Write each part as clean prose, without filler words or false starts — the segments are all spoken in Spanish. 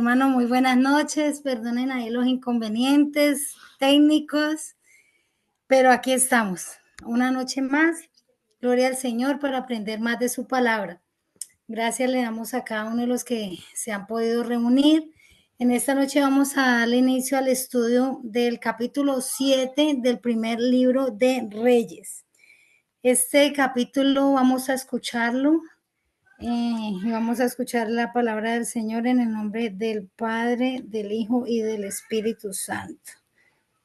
hermano, muy buenas noches. Perdonen ahí los inconvenientes técnicos, pero aquí estamos. Una noche más. Gloria al Señor para aprender más de su palabra. Gracias le damos a cada uno de los que se han podido reunir. En esta noche vamos a darle inicio al estudio del capítulo 7 del primer libro de Reyes. Este capítulo vamos a escucharlo y vamos a escuchar la palabra del Señor en el nombre del Padre, del Hijo y del Espíritu Santo.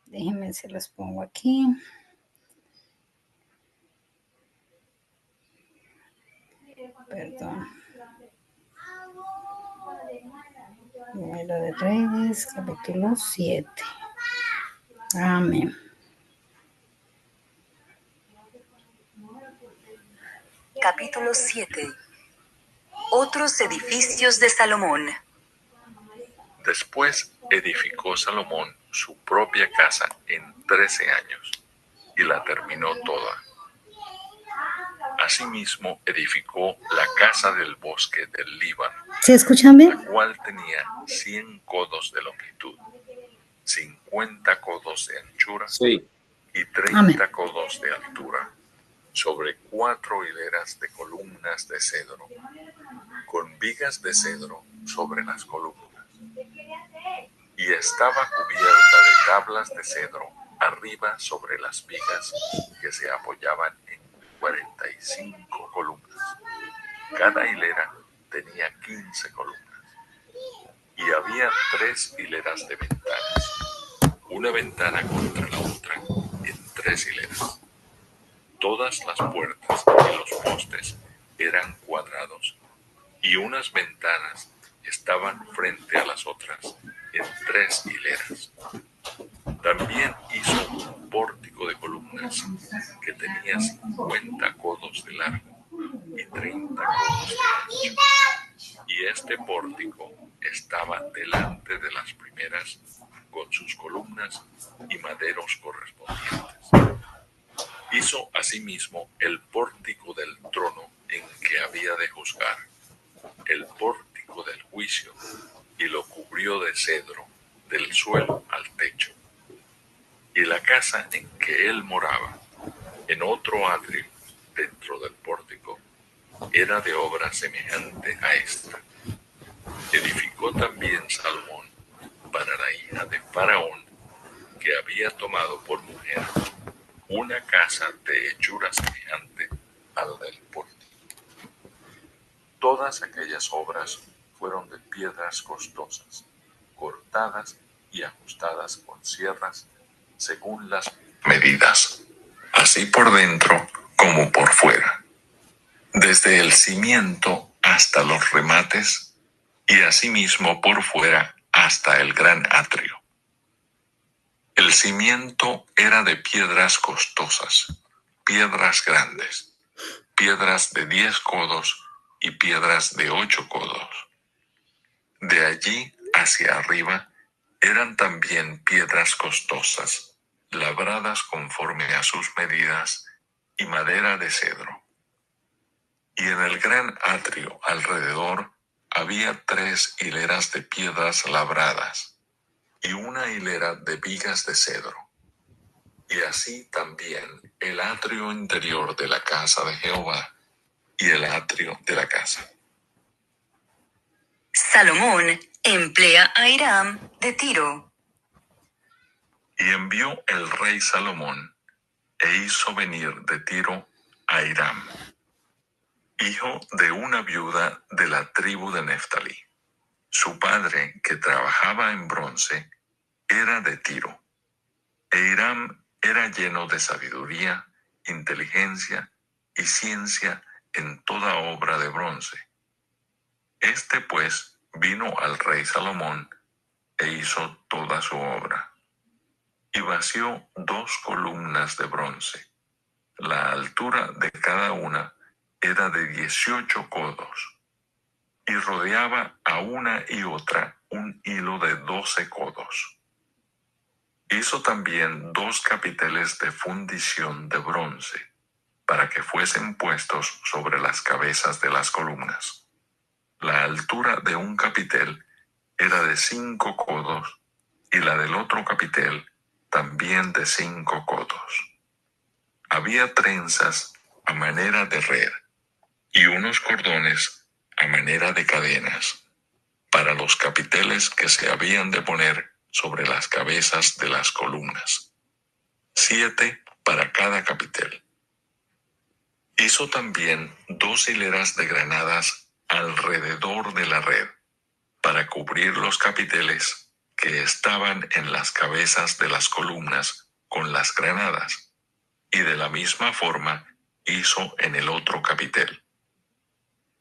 Déjenme, se los pongo aquí. Perdón. Primero de Reyes, capítulo 7. Amén. Capítulo 7. Otros edificios de Salomón. Después edificó Salomón su propia casa en 13 años, y la terminó toda. Asimismo edificó la casa del bosque del Líbano, ¿Se escuchan bien? la cual tenía 100 codos de longitud, 50 codos de anchura y 30 Amén. codos de altura, sobre 4 hileras de columnas de cedro, con vigas de cedro sobre las columnas. Y estaba cubierta de tablas de cedro arriba sobre las vigas que se apoyaban en 45 columnas. Cada hilera tenía 15 columnas. Y había 3 hileras de ventanas, una ventana contra la otra, en 3 hileras. Todas las puertas y los postes eran cuadrados, y unas ventanas estaban frente a las otras, en 3 hileras. También hizo un pórtico de columnas que tenía 50 codos de largo y 30 codos de ancho. Y este pórtico estaba delante de las primeras, con sus columnas y maderos correspondientes. Hizo asimismo el pórtico del trono en que había de juzgar, el pórtico del juicio, y lo cubrió de cedro del suelo al techo. Y la casa en que él moraba, en otro atrio dentro del pórtico, era de obra semejante a esta. Edificó también Salomón para la hija de Faraón, que había tomado por mujer, una casa de hechura semejante a la del pórtico. Todas aquellas obras fueron de piedras costosas, cortadas y ajustadas con sierras según las medidas, así por dentro como por fuera, desde el cimiento hasta los remates, y asimismo por fuera hasta el gran atrio. El cimiento era de piedras costosas, piedras grandes, piedras de 10 codos y piedras de 8 codos. De allí hacia arriba eran también piedras costosas, labradas conforme a sus medidas, y madera de cedro. Y en el gran atrio alrededor había 3 hileras de piedras labradas, y una hilera de vigas de cedro. Y así también el atrio interior de la casa de Jehová, y el atrio de la casa. Salomón emplea a Hiram de Tiro. Y envió el rey Salomón, e hizo venir de Tiro a Hiram, hijo de una viuda de la tribu de Neftalí. Su padre, que trabajaba en bronce, era de Tiro. E Hiram era lleno de sabiduría, inteligencia y ciencia en toda obra de bronce. Este pues vino al rey Salomón e hizo toda su obra. Y vació 2 columnas de bronce. La altura de cada una era de 18 codos, y rodeaba a una y otra un hilo de 12 codos. Hizo también 2 capiteles de fundición de bronce, para que fuesen puestos sobre las cabezas de las columnas. La altura de un capitel era de 5 codos, y la del otro capitel también de 5 codos. Había trenzas a manera de red, y unos cordones a manera de cadenas, para los capiteles que se habían de poner sobre las cabezas de las columnas, 7 para cada capitel. Hizo también 2 hileras de granadas alrededor de la red, para cubrir los capiteles que estaban en las cabezas de las columnas con las granadas, y de la misma forma hizo en el otro capitel.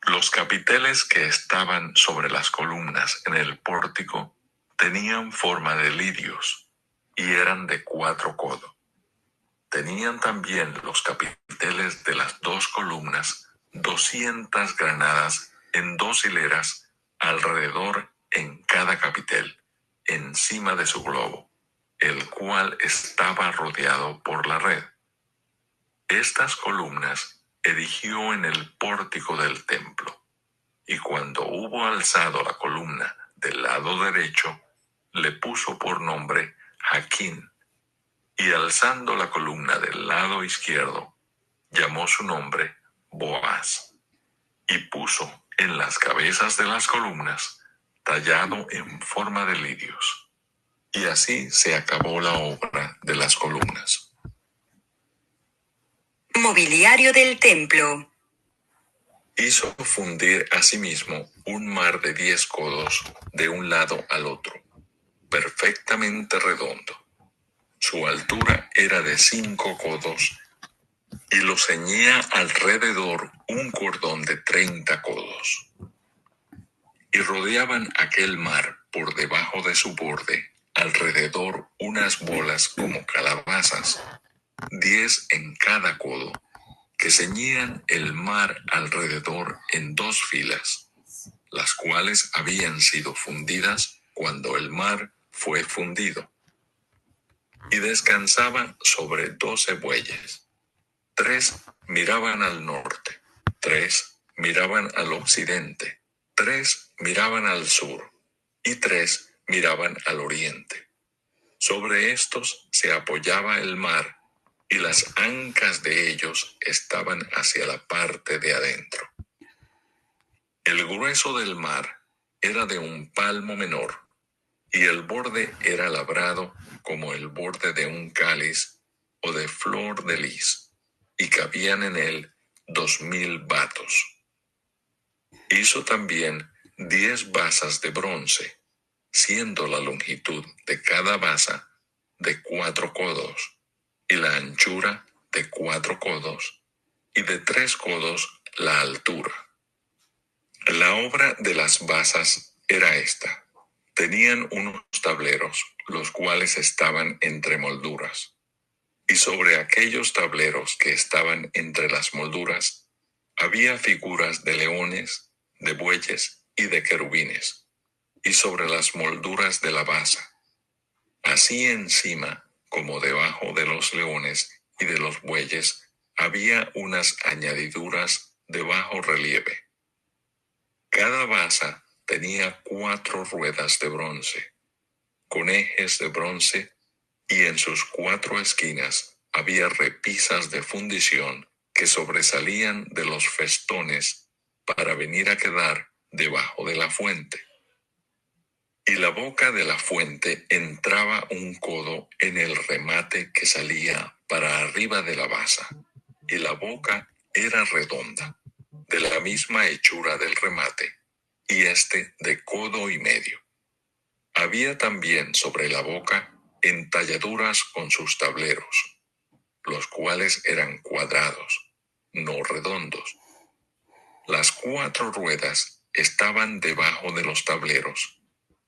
Los capiteles que estaban sobre las columnas en el pórtico tenían forma de lirios y eran de 4 codos. Tenían también los capiteles de las 2 columnas 200 granadas en 2 hileras alrededor en cada capitel, encima de su globo, el cual estaba rodeado por la red. Estas columnas erigió en el pórtico del templo, y cuando hubo alzado la columna del lado derecho, le puso por nombre Jaquín, y alzando la columna del lado izquierdo, llamó su nombre Boaz, y puso en las cabezas de las columnas tallado en forma de lirios. Y así se acabó la obra de las columnas. Mobiliario del templo. Hizo fundir asimismo un mar de 10 codos de un lado al otro, perfectamente redondo. Su altura era de 5 codos, y lo ceñía alrededor un cordón de 30 codos. Y rodeaban aquel mar por debajo de su borde, alrededor unas bolas como calabazas, 10 en cada codo, que ceñían el mar alrededor en 2 filas, las cuales habían sido fundidas cuando el mar fue fundido. Y descansaba sobre 12 bueyes. 3 miraban al norte, 3 miraban al occidente, 3 miraban al sur, y 3 miraban al oriente. Sobre estos se apoyaba el mar, y las ancas de ellos estaban hacia la parte de adentro. El grueso del mar era de un palmo menor, y el borde era labrado como el borde de un cáliz o de flor de lis, y cabían en él 2000 batos. Hizo también 10 basas de bronce, siendo la longitud de cada basa de 4 codos, y la anchura de 4 codos, y de 3 codos la altura. La obra de las basas era esta. Tenían unos tableros, los cuales estaban entre molduras. Y sobre aquellos tableros que estaban entre las molduras, había figuras de leones, de bueyes y de querubines, y sobre las molduras de la basa. Así encima como debajo de los leones y de los bueyes, había unas añadiduras de bajo relieve. Cada basa tenía 4 ruedas de bronce, con ejes de bronce, y en sus 4 esquinas había repisas de fundición que sobresalían de los festones para venir a quedar debajo de la fuente. Y la boca de la fuente entraba un codo en el remate que salía para arriba de la basa, y la boca era redonda, de la misma hechura del remate, y de codo y medio. Había también sobre la boca entalladuras con sus tableros, los cuales eran cuadrados, no redondos. Las 4 ruedas estaban debajo de los tableros,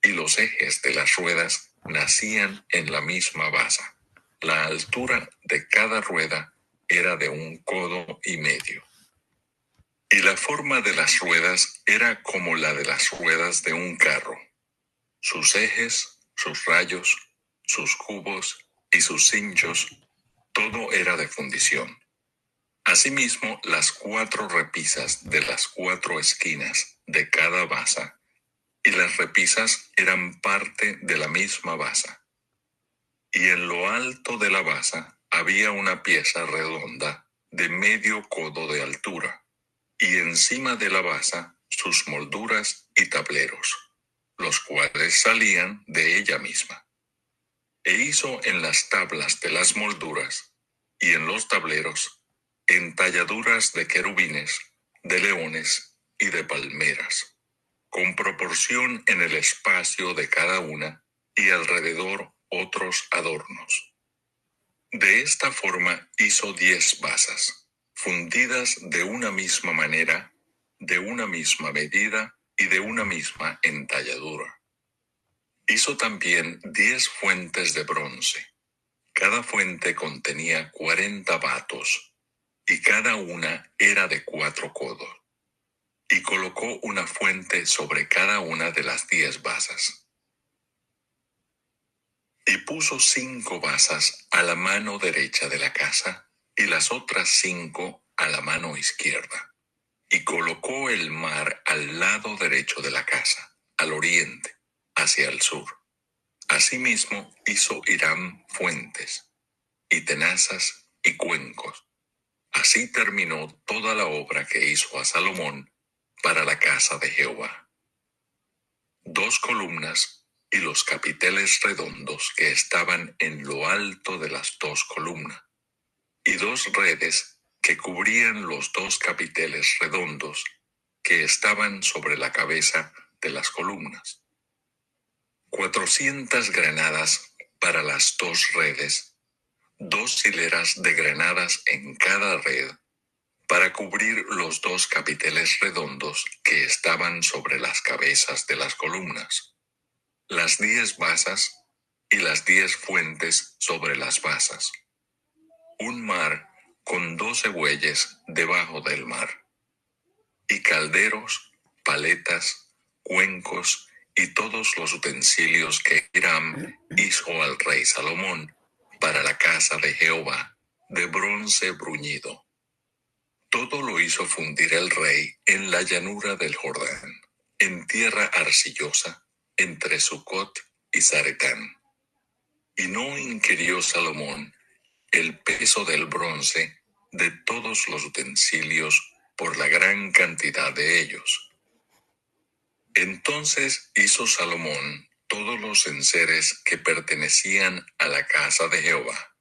y los ejes de las ruedas nacían en la misma basa. La altura de cada rueda era de 1 codo y medio. Y la forma de las ruedas era como la de las ruedas de un carro. Sus ejes, sus rayos, sus cubos y sus cinchos, todo era de fundición. Asimismo, las 4 repisas de las 4 esquinas de cada basa y las repisas eran parte de la misma basa. Y en lo alto de la basa había una pieza redonda de medio codo de altura, y encima de la basa sus molduras y tableros, los cuales salían de ella misma. E hizo en las tablas de las molduras y en los tableros entalladuras de querubines, de leones y de palmeras, con proporción en el espacio de cada una y alrededor otros adornos. De esta forma hizo 10 basas, fundidas de una misma manera, de una misma medida y de una misma entalladura. Hizo también 10 fuentes de bronce. Cada fuente contenía 40 batos, y cada una era de 4 codos. Y colocó una fuente sobre cada una de las 10 basas. Y puso 5 basas a la mano derecha de la casa, y las otras 5 a la mano izquierda. Y colocó el mar al lado derecho de la casa, al oriente, hacia el sur. Asimismo hizo Hiram fuentes, y tenazas y cuencos. Así terminó toda la obra que hizo a Salomón para la casa de Jehová. 2 columnas y los capiteles redondos que estaban en lo alto de las 2 columnas, y 2 redes que cubrían los 2 capiteles redondos que estaban sobre la cabeza de las columnas. 400 granadas para las 2 redes, 2 hileras de granadas en cada red, para cubrir los 2 capiteles redondos que estaban sobre las cabezas de las columnas, las 10 basas y las 10 fuentes sobre las basas. Un mar con 12 bueyes debajo del mar, y calderos, paletas, cuencos y todos los utensilios que Hiram hizo al rey Salomón para la casa de Jehová, de bronce bruñido. Todo lo hizo fundir el rey en la llanura del Jordán, en tierra arcillosa, entre Sucot y Zaretán. Y no inquirió Salomón el peso del bronce de todos los utensilios por la gran cantidad de ellos. Entonces hizo Salomón todos los enseres que pertenecían a la casa de Jehová,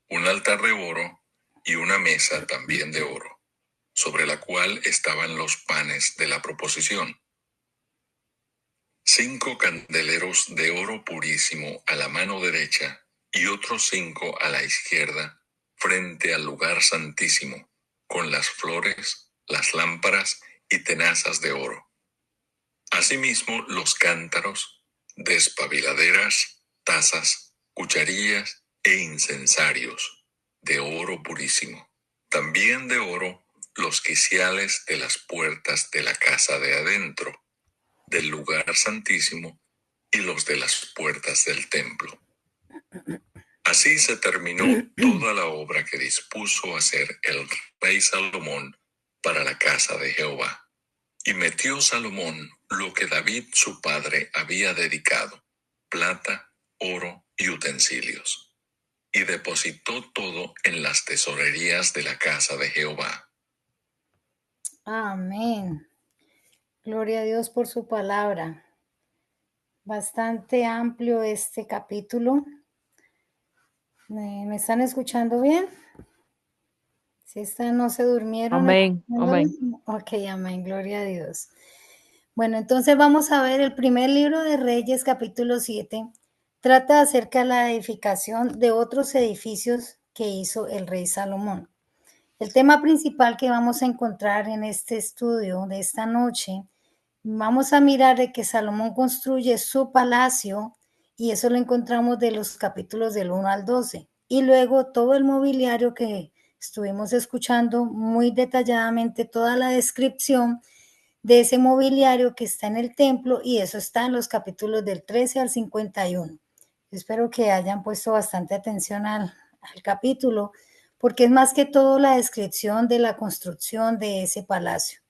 un altar de oro y una mesa también de oro, sobre la cual estaban los panes de la proposición. 5 candeleros de oro purísimo a la mano derecha y otros 5 a la izquierda, frente al lugar santísimo, con las flores, las lámparas y tenazas de oro. Asimismo los cántaros, despabiladeras, tazas, cucharillas e incensarios, de oro purísimo. También de oro los quiciales de las puertas de la casa de adentro, del lugar santísimo, y los de las puertas del templo. Así se terminó toda la obra que dispuso hacer el rey Salomón para la casa de Jehová. Y metió Salomón lo que David su padre había dedicado, plata, oro y utensilios. Y depositó todo en las tesorerías de la casa de Jehová. Amén. Gloria a Dios por su palabra. Bastante amplio este capítulo. ¿Me están escuchando bien? Si están, no se durmieron. Amén, amén. Ok, amén, gloria a Dios. Bueno, entonces vamos a ver el primer libro de Reyes, capítulo 7. Trata acerca de la edificación de otros edificios que hizo el rey Salomón. El tema principal que vamos a encontrar en este estudio de esta noche, vamos a mirar de que Salomón construye su palacio, y eso lo encontramos de los capítulos del 1 al 12. Y luego todo el mobiliario que estuvimos escuchando muy detalladamente, toda la descripción de ese mobiliario que está en el templo, y eso está en los capítulos del 13 al 51. Espero que hayan puesto bastante atención al capítulo, porque es más que todo la descripción de la construcción de ese palacio.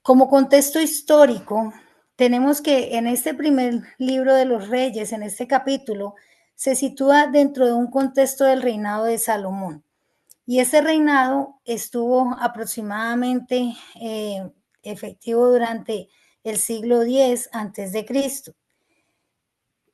Como contexto histórico, tenemos que en este primer libro de los Reyes, en este capítulo, se sitúa dentro de un contexto del reinado de Salomón. Y ese reinado estuvo aproximadamente efectivo durante el siglo X antes de Cristo.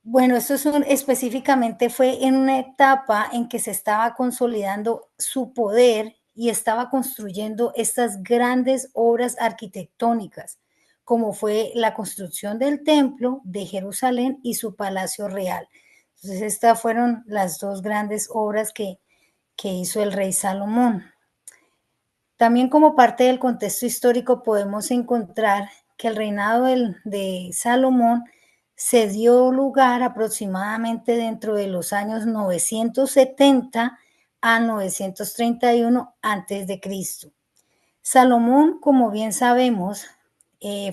Bueno, específicamente fue en una etapa en que se estaba consolidando su poder y estaba construyendo estas grandes obras arquitectónicas, como fue la construcción del templo de Jerusalén y su palacio real. Entonces, estas fueron las dos grandes obras que hizo el rey Salomón. También como parte del contexto histórico podemos encontrar que el reinado de Salomón se dio lugar aproximadamente dentro de los años 970 a 931 antes de Cristo. Salomón, como bien sabemos,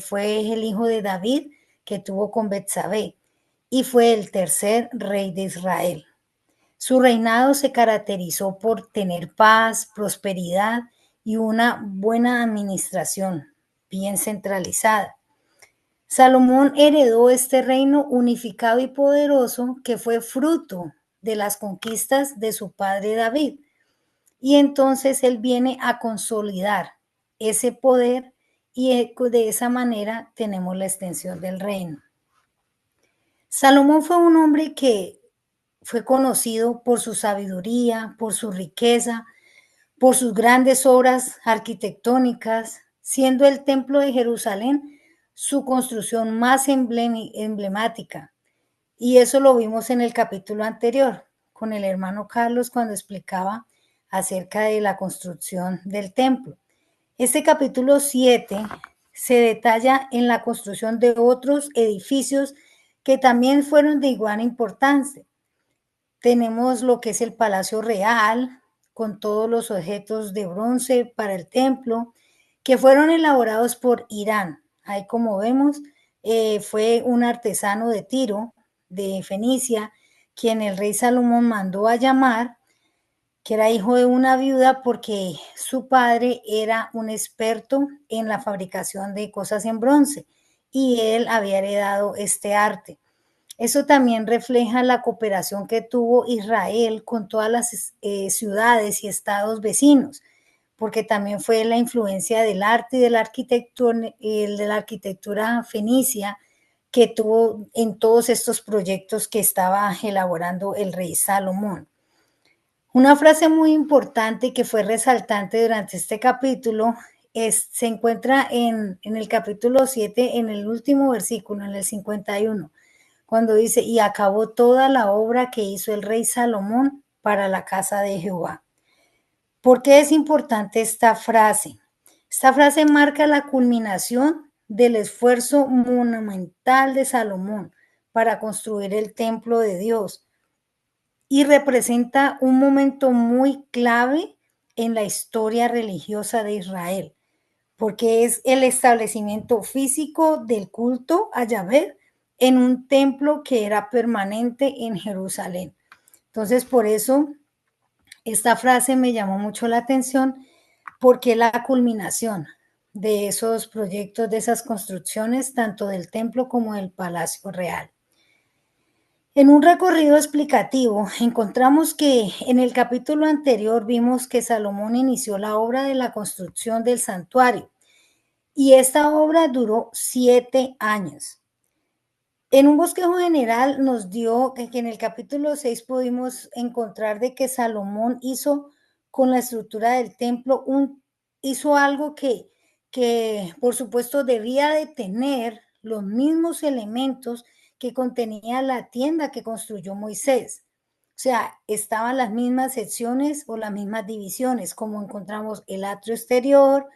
fue el hijo de David que tuvo con Betsabé y fue el tercer rey de Israel. Su reinado se caracterizó por tener paz, prosperidad y una buena administración, bien centralizada. Salomón heredó este reino unificado y poderoso que fue fruto de las conquistas de su padre David. Y entonces él viene a consolidar ese poder y de esa manera tenemos la extensión del reino. Salomón fue un hombre que fue conocido por su sabiduría, por su riqueza, por sus grandes obras arquitectónicas, siendo el Templo de Jerusalén su construcción más emblemática. Y eso lo vimos en el capítulo anterior con el hermano Carlos cuando explicaba acerca de la construcción del templo. Este capítulo 7 se detalla en la construcción de otros edificios que también fueron de igual importancia. Tenemos lo que es el Palacio Real, con todos los objetos de bronce para el templo, que fueron elaborados por Irán. Ahí como vemos, fue un artesano de Tiro, de Fenicia, quien el rey Salomón mandó a llamar, que era hijo de una viuda porque su padre era un experto en la fabricación de cosas en bronce y él había heredado este arte. Eso también refleja la cooperación que tuvo Israel con todas las ciudades y estados vecinos, porque también fue la influencia del arte y de la arquitectura fenicia que tuvo en todos estos proyectos que estaba elaborando el rey Salomón. Una frase muy importante que fue resaltante durante este capítulo se encuentra en el capítulo 7, en el último versículo, en el 51, cuando dice, y acabó toda la obra que hizo el rey Salomón para la casa de Jehová. ¿Por qué es importante esta frase? Esta frase marca la culminación del esfuerzo monumental de Salomón para construir el templo de Dios y representa un momento muy clave en la historia religiosa de Israel, porque es el establecimiento físico del culto a Yahvé en un templo que era permanente en Jerusalén. Entonces, por eso esta frase me llamó mucho la atención, porque la culminación de esos proyectos, de esas construcciones, tanto del templo como del palacio real. En un recorrido explicativo, encontramos que en el capítulo anterior vimos que Salomón inició la obra de la construcción del santuario y esta obra duró 7 años. En un bosquejo general nos dio que en el capítulo 6 pudimos encontrar de que Salomón hizo con la estructura del templo, hizo algo que por supuesto debía de tener los mismos elementos que contenía la tienda que construyó Moisés. O sea, estaban las mismas secciones o las mismas divisiones, como encontramos el atrio exterior,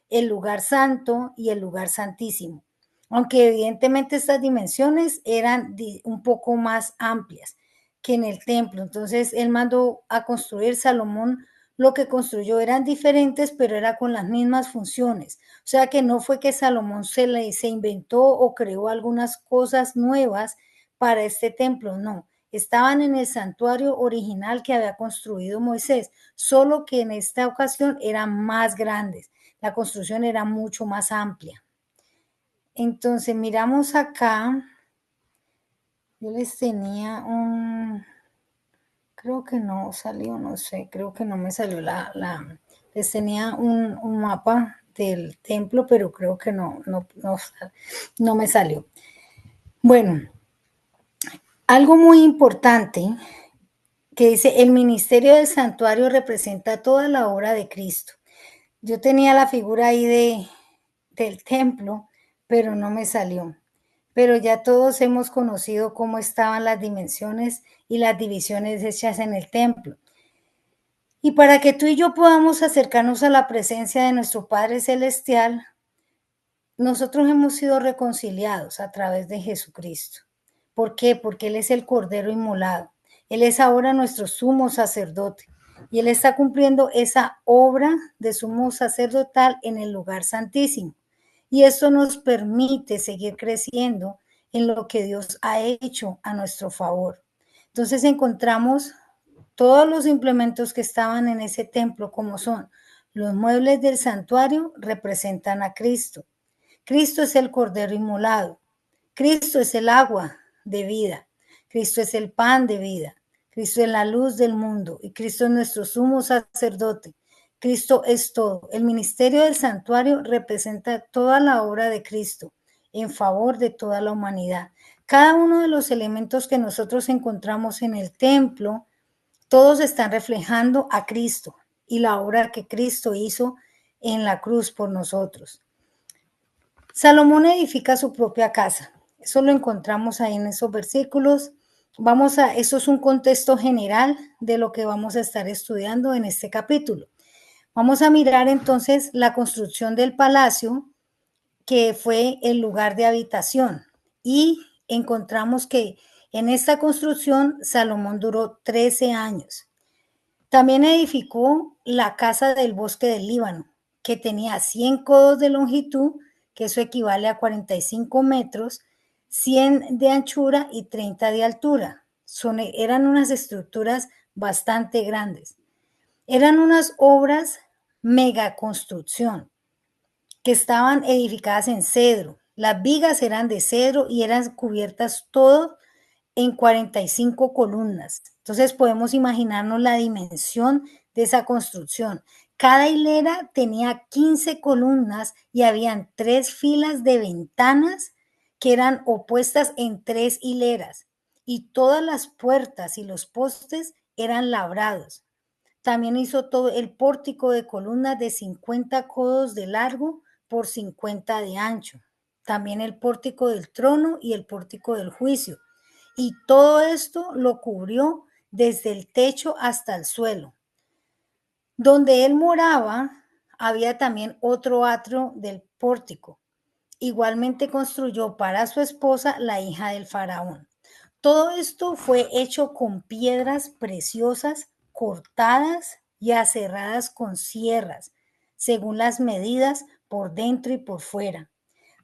el lugar santo y el lugar santísimo. Aunque evidentemente estas dimensiones eran un poco más amplias que en el templo. Entonces él mandó a construir Salomón, lo que construyó eran diferentes, pero era con las mismas funciones. O sea que no fue que Salomón se inventó o creó algunas cosas nuevas para este templo, no. Estaban en el santuario original que había construido Moisés, solo que en esta ocasión eran más grandes. La construcción era mucho más amplia. Entonces, miramos acá. Yo les tenía creo que no salió, no sé, creo que no me salió les tenía un mapa del templo, pero creo que no me salió. Bueno, algo muy importante que dice, el ministerio del santuario representa toda la obra de Cristo. Yo tenía la figura ahí del templo, pero no me salió. Pero ya todos hemos conocido cómo estaban las dimensiones y las divisiones hechas en el templo. Y para que tú y yo podamos acercarnos a la presencia de nuestro Padre Celestial, nosotros hemos sido reconciliados a través de Jesucristo. ¿Por qué? Porque Él es el Cordero inmolado. Él es ahora nuestro sumo sacerdote. Y Él está cumpliendo esa obra de sumo sacerdotal en el lugar santísimo. Y esto nos permite seguir creciendo en lo que Dios ha hecho a nuestro favor. Entonces encontramos todos los implementos que estaban en ese templo, como son los muebles del santuario, representan a Cristo. Cristo es el Cordero inmolado. Cristo es el agua de vida. Cristo es el pan de vida. Cristo es la luz del mundo y Cristo es nuestro sumo sacerdote. Cristo es todo. El ministerio del santuario representa toda la obra de Cristo en favor de toda la humanidad. Cada uno de los elementos que nosotros encontramos en el templo, todos están reflejando a Cristo y la obra que Cristo hizo en la cruz por nosotros. Salomón edifica su propia casa. Eso lo encontramos ahí en esos versículos. Eso es un contexto general de lo que vamos a estar estudiando en este capítulo. Vamos a mirar entonces la construcción del palacio, que fue el lugar de habitación. Y encontramos que en esta construcción Salomón duró 13 años. También edificó la casa del bosque del Líbano, que tenía 100 codos de longitud, que eso equivale a 45 metros, 100 de anchura y 30 de altura. Eran unas estructuras bastante grandes. Eran unas obras mega construcción que estaban edificadas en cedro. Las vigas eran de cedro y eran cubiertas todo en 45 columnas. Entonces podemos imaginarnos la dimensión de esa construcción. Cada hilera tenía 15 columnas y habían 3 filas de ventanas que eran opuestas en 3 hileras y todas las puertas y los postes eran labrados. También hizo todo el pórtico de columnas de 50 codos de largo por 50 de ancho. También el pórtico del trono y el pórtico del juicio. Y todo esto lo cubrió desde el techo hasta el suelo. Donde él moraba, había también otro atrio del pórtico. Igualmente construyó para su esposa, la hija del faraón. Todo esto fue hecho con piedras preciosas cortadas y aserradas con sierras, según las medidas por dentro y por fuera.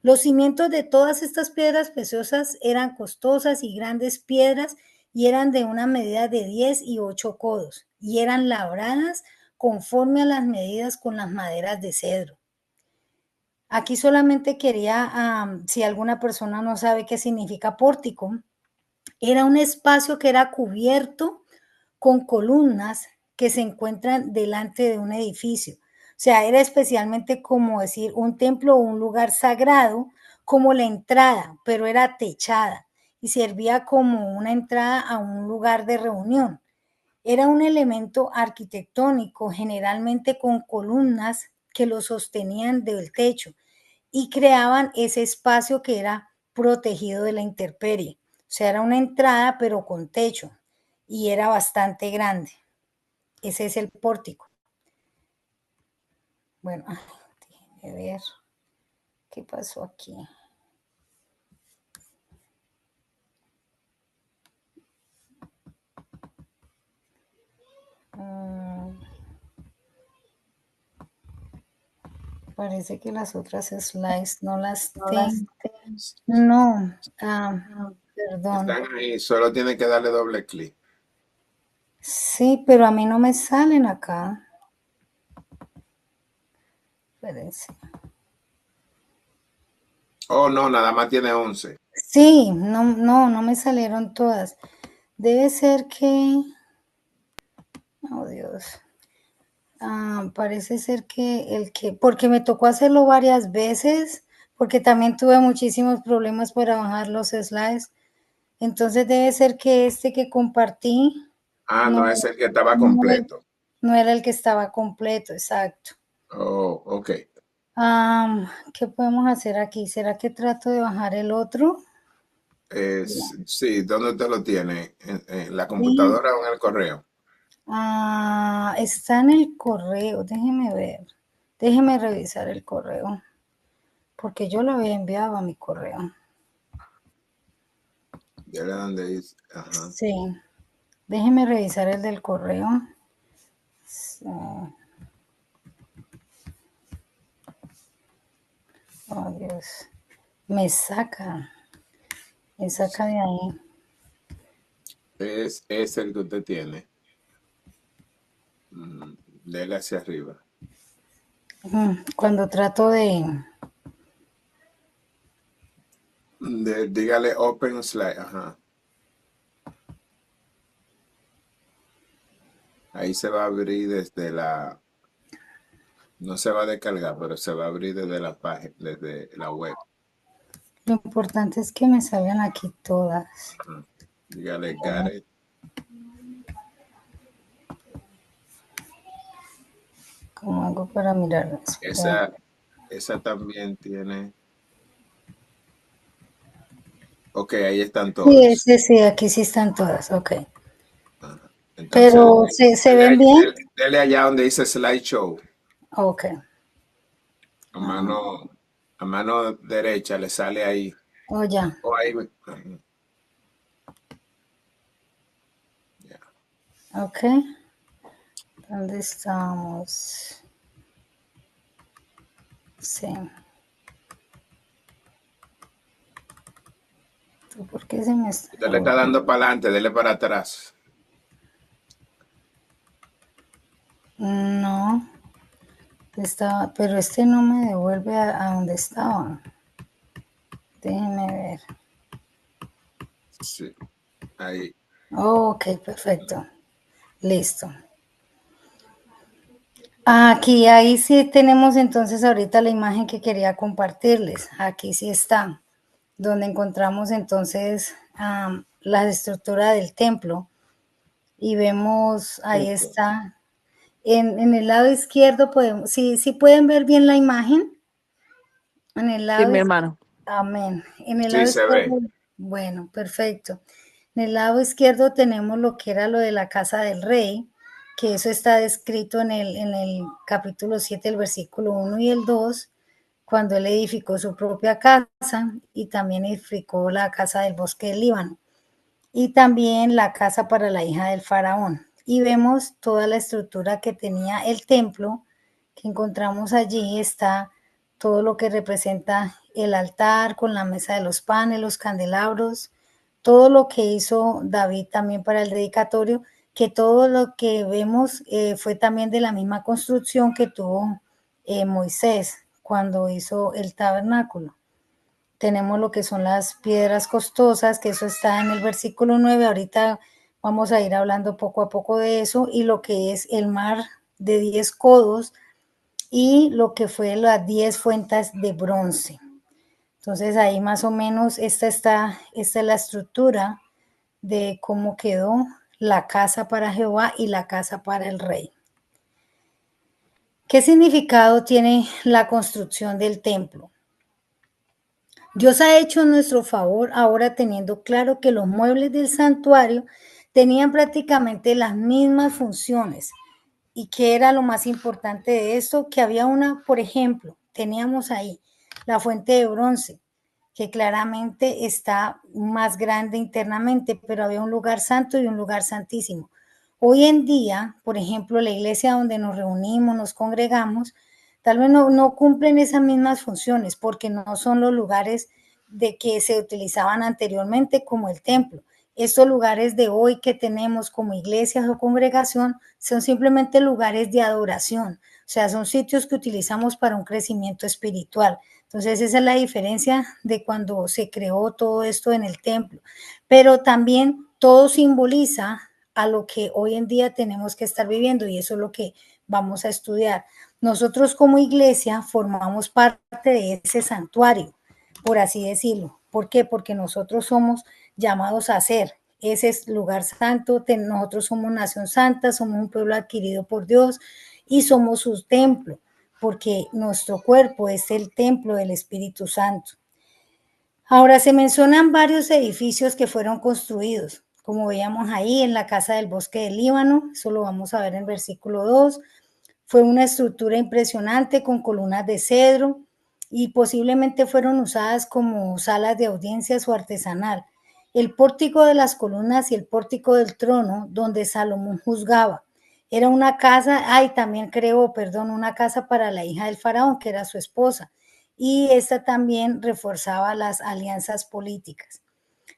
Los cimientos de todas estas piedras preciosas eran costosas y grandes piedras y eran de una medida de 10 y 8 codos y eran labradas conforme a las medidas con las maderas de cedro. Aquí solamente quería, si alguna persona no sabe qué significa pórtico, era un espacio que era cubierto con columnas que se encuentran delante de un edificio. O sea, era especialmente como decir un templo o un lugar sagrado, como la entrada, pero era techada y servía como una entrada a un lugar de reunión. Era un elemento arquitectónico, generalmente con columnas que lo sostenían del techo y creaban ese espacio que era protegido de la intemperie. O sea, era una entrada pero con techo y era bastante grande. Ese es el pórtico. Bueno, déjenme ver qué pasó aquí. Parece que las otras slides no las tengo. No, perdón. Están ahí, solo tiene que darle doble clic. Sí, pero a mí no me salen acá. Espérense. Oh, no, nada más tiene 11. Sí, no me salieron todas. Debe ser que, oh Dios, parece ser que porque me tocó hacerlo varias veces, porque también tuve muchísimos problemas para bajar los slides. Entonces debe ser que este que compartí Ah, no, no es el que estaba no, completo. no era el que estaba completo, exacto. Oh, ok. ¿Qué podemos hacer aquí? ¿Será que trato de bajar el otro? Sí, ¿dónde te lo tiene? ¿En la Sí. computadora o en el correo? Está en el correo, déjeme ver. Déjeme revisar el correo, porque yo lo había enviado a mi correo. Ya le donde dice. Ajá. Sí, déjeme revisar el del correo. Sí. Oh, Dios. Me saca de ahí. Es el que usted tiene. Dele hacia arriba. Cuando trato de... Dígale Open Slide. Ajá. Ahí se va a abrir desde la. No se va a descargar, pero se va a abrir desde la página, desde la web. Lo importante es que me salgan aquí todas. Ajá. Dígale Gareth. ¿Cómo hago para mirarlas? Esa también tiene. Ok, ahí están Sí, todas. sí, aquí sí están todas, ok. Ajá. Entonces, Pero ¿se ven bien? dele allá donde dice Slideshow. Ok. A mano, a mano derecha le sale ahí. Oh, ya. O ahí. Ajá. Ya. Ok. ¿Dónde estamos? Sí. ¿Por qué se me está...? Usted le está dando para adelante, dele para atrás. No. Pero este no me devuelve a donde estaba. Déjeme ver. Sí, ahí. Oh, ok, perfecto. Listo. Aquí, ahí sí tenemos entonces ahorita la imagen que quería compartirles. Aquí sí está, donde encontramos entonces la estructura del templo y vemos, ahí Ok. está. En el lado izquierdo podemos, sí pueden ver bien la imagen. En el Sí, lado mi izquierdo, hermano. amén. En el Sí, lado se ve. izquierdo, bueno, perfecto. En el lado izquierdo tenemos lo que era lo de la casa del rey, que eso está descrito en el capítulo 7, el versículo 1 y el 2, cuando él edificó su propia casa y también edificó la casa del bosque del Líbano y también la casa para la hija del faraón. Y vemos toda la estructura que tenía el templo, que encontramos allí, está todo lo que representa el altar con la mesa de los panes, los candelabros, todo lo que hizo David también para el dedicatorio, que todo lo que vemos fue también de la misma construcción que tuvo Moisés cuando hizo el tabernáculo. Tenemos lo que son las piedras costosas, que eso está en el versículo 9. Ahorita vamos a ir hablando poco a poco de eso, y lo que es el mar de 10 codos y lo que fue las 10 fuentes de bronce. Entonces ahí más o menos esta es la estructura de cómo quedó la casa para Jehová y la casa para el rey. ¿Qué significado tiene la construcción del templo? Dios ha hecho nuestro favor ahora teniendo claro que los muebles del santuario tenían prácticamente las mismas funciones. ¿Y qué era lo más importante de esto? Que había una, por ejemplo, teníamos ahí la fuente de bronce, que claramente está más grande internamente, pero había un lugar santo y un lugar santísimo. Hoy en día, por ejemplo, la iglesia donde nos reunimos, nos congregamos, tal vez no cumplen esas mismas funciones porque no son los lugares de que se utilizaban anteriormente como el templo. Estos lugares de hoy que tenemos como iglesias o congregación son simplemente lugares de adoración, o sea, son sitios que utilizamos para un crecimiento espiritual. Entonces esa es la diferencia de cuando se creó todo esto en el templo. Pero también todo simboliza a lo que hoy en día tenemos que estar viviendo y eso es lo que vamos a estudiar. Nosotros como iglesia formamos parte de ese santuario, por así decirlo. ¿Por qué? Porque nosotros somos llamados a ser ese es lugar santo, nosotros somos nación santa, somos un pueblo adquirido por Dios y somos su templo, porque nuestro cuerpo es el templo del Espíritu Santo. Ahora se mencionan varios edificios que fueron construidos, como veíamos ahí en la casa del bosque del Líbano, eso lo vamos a ver en el versículo 2. Fue una estructura impresionante con columnas de cedro y posiblemente fueron usadas como salas de audiencias o artesanal. El pórtico de las columnas y el pórtico del trono donde Salomón juzgaba. Era una casa, también creó, perdón, una casa para la hija del faraón, que era su esposa. Y esta también reforzaba las alianzas políticas.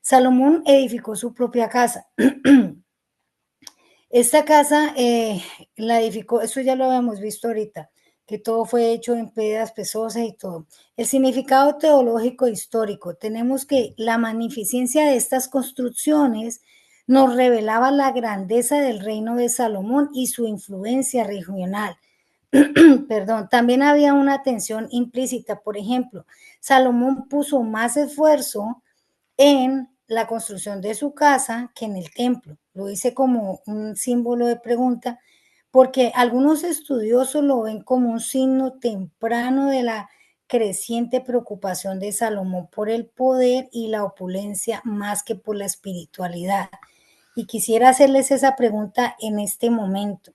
Salomón edificó su propia casa. Esta casa la edificó, eso ya lo habíamos visto ahorita, que todo fue hecho en piedras preciosas y todo. El significado teológico e histórico, tenemos que la magnificencia de estas construcciones nos revelaba la grandeza del reino de Salomón y su influencia regional. Perdón, también había una tensión implícita. Por ejemplo, Salomón puso más esfuerzo en la construcción de su casa que en el templo. Lo hice como un símbolo de pregunta, porque algunos estudiosos lo ven como un signo temprano de la creciente preocupación de Salomón por el poder y la opulencia más que por la espiritualidad. Y quisiera hacerles esa pregunta en este momento.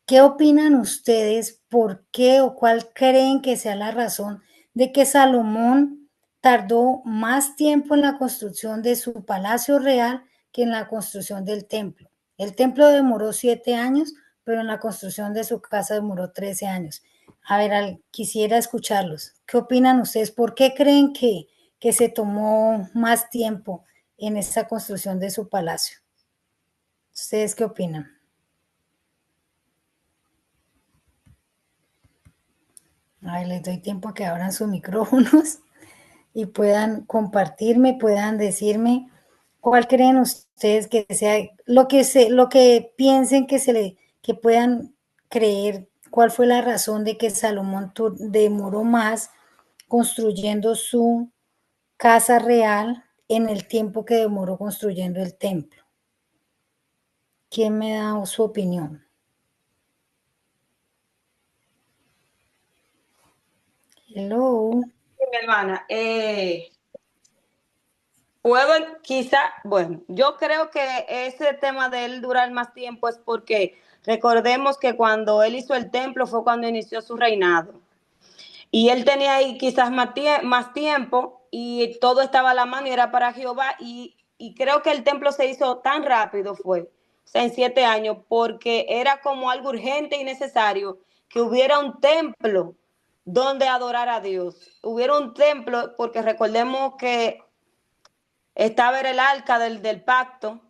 ¿Qué opinan ustedes? ¿Por qué o cuál creen que sea la razón de que Salomón tardó más tiempo en la construcción de su palacio real que en la construcción del templo? El templo demoró 7 años, pero en la construcción de su casa demoró 13 años. A ver, quisiera escucharlos. ¿Qué opinan ustedes? ¿Por qué creen que se tomó más tiempo en esta construcción de su palacio? ¿Ustedes qué opinan? Ay, les doy tiempo a que abran sus micrófonos y puedan compartirme, puedan decirme cuál creen ustedes que sea lo que piensen que puedan creer, cuál fue la razón de que Salomón demoró más construyendo su casa real en el tiempo que demoró construyendo el templo. ¿Quién me da su opinión? Hello. Sí, mi hermana, bueno, yo creo que ese tema de él durar más tiempo es porque recordemos que cuando él hizo el templo fue cuando inició su reinado. Y él tenía ahí quizás más tiempo y todo estaba a la mano y era para Jehová. Y creo que el templo se hizo tan rápido, o sea, en 7 años, porque era como algo urgente y necesario que hubiera un templo donde adorar a Dios. Hubiera un templo, porque recordemos que estaba el arca del pacto.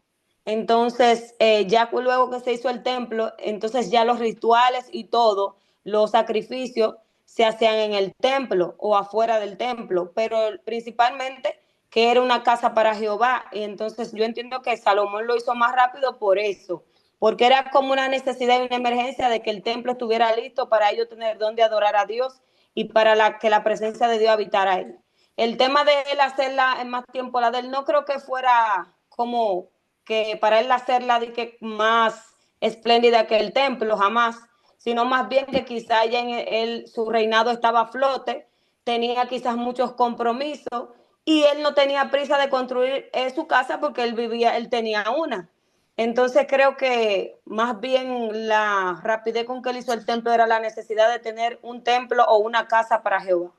Entonces, ya luego que se hizo el templo, entonces ya los rituales y todo, los sacrificios se hacían en el templo o afuera del templo, pero principalmente que era una casa para Jehová. Y entonces yo entiendo que Salomón lo hizo más rápido por eso, porque era como una necesidad y una emergencia de que el templo estuviera listo para ellos tener donde adorar a Dios y para que la presencia de Dios habitara ahí. El tema de él hacerla en más tiempo, la de él, no creo que fuera como que para él hacerla de que más espléndida que el templo, jamás, sino más bien que quizá ya en él, su reinado estaba a flote, tenía quizás muchos compromisos y él no tenía prisa de construir su casa porque él tenía una. Entonces creo que más bien la rapidez con que él hizo el templo era la necesidad de tener un templo o una casa para Jehová.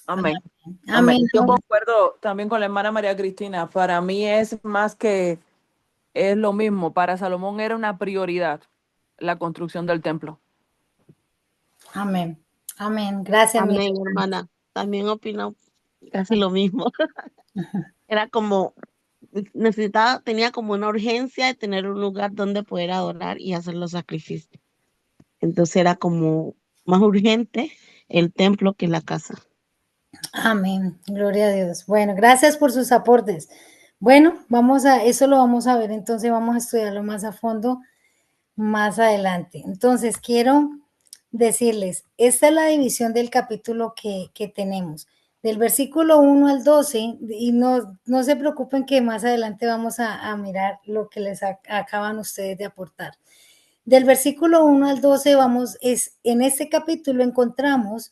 Amén. Amén. Yo concuerdo también con la hermana María Cristina. Para mí es más que es lo mismo. Para Salomón era una prioridad la construcción del templo. Amén. Amén. Gracias, Amén, hermana. También opino casi lo mismo. Era como tenía como una urgencia de tener un lugar donde poder adorar y hacer los sacrificios. Entonces era como más urgente el templo que la casa. Amén. Gloria a Dios. Bueno, gracias por sus aportes. Bueno, eso lo vamos a ver, entonces vamos a estudiarlo más a fondo más adelante. Entonces, quiero decirles, esta es la división del capítulo que tenemos, del versículo 1 al 12, y no se preocupen que más adelante vamos a mirar lo que les acaban ustedes de aportar. Del versículo 1 al 12 en este capítulo encontramos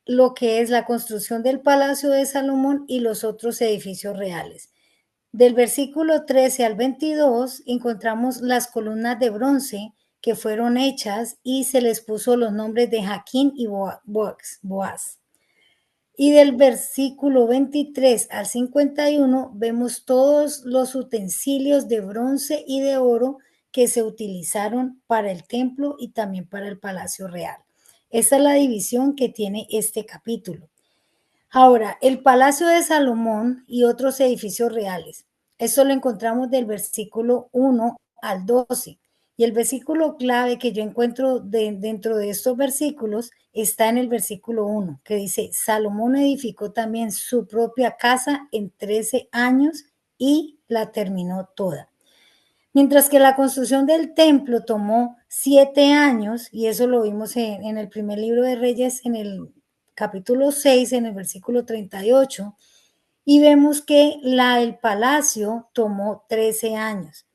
lo que es la construcción del Palacio de Salomón y los otros edificios reales. Del versículo 13 al 22 encontramos las columnas de bronce que fueron hechas y se les puso los nombres de Jaquín y Boaz. Y del versículo 23 al 51 vemos todos los utensilios de bronce y de oro que se utilizaron para el templo y también para el palacio real. Esta es la división que tiene este capítulo. Ahora, el Palacio de Salomón y otros edificios reales. Esto lo encontramos del versículo 1 al 12. Y el versículo clave que yo encuentro dentro de estos versículos está en el versículo 1, que dice, Salomón edificó también su propia casa en 13 años y la terminó toda. Mientras que la construcción del templo tomó 7 años, y eso lo vimos en el primer libro de Reyes, en el capítulo 6, en el versículo 38, y vemos que el palacio tomó 13 años.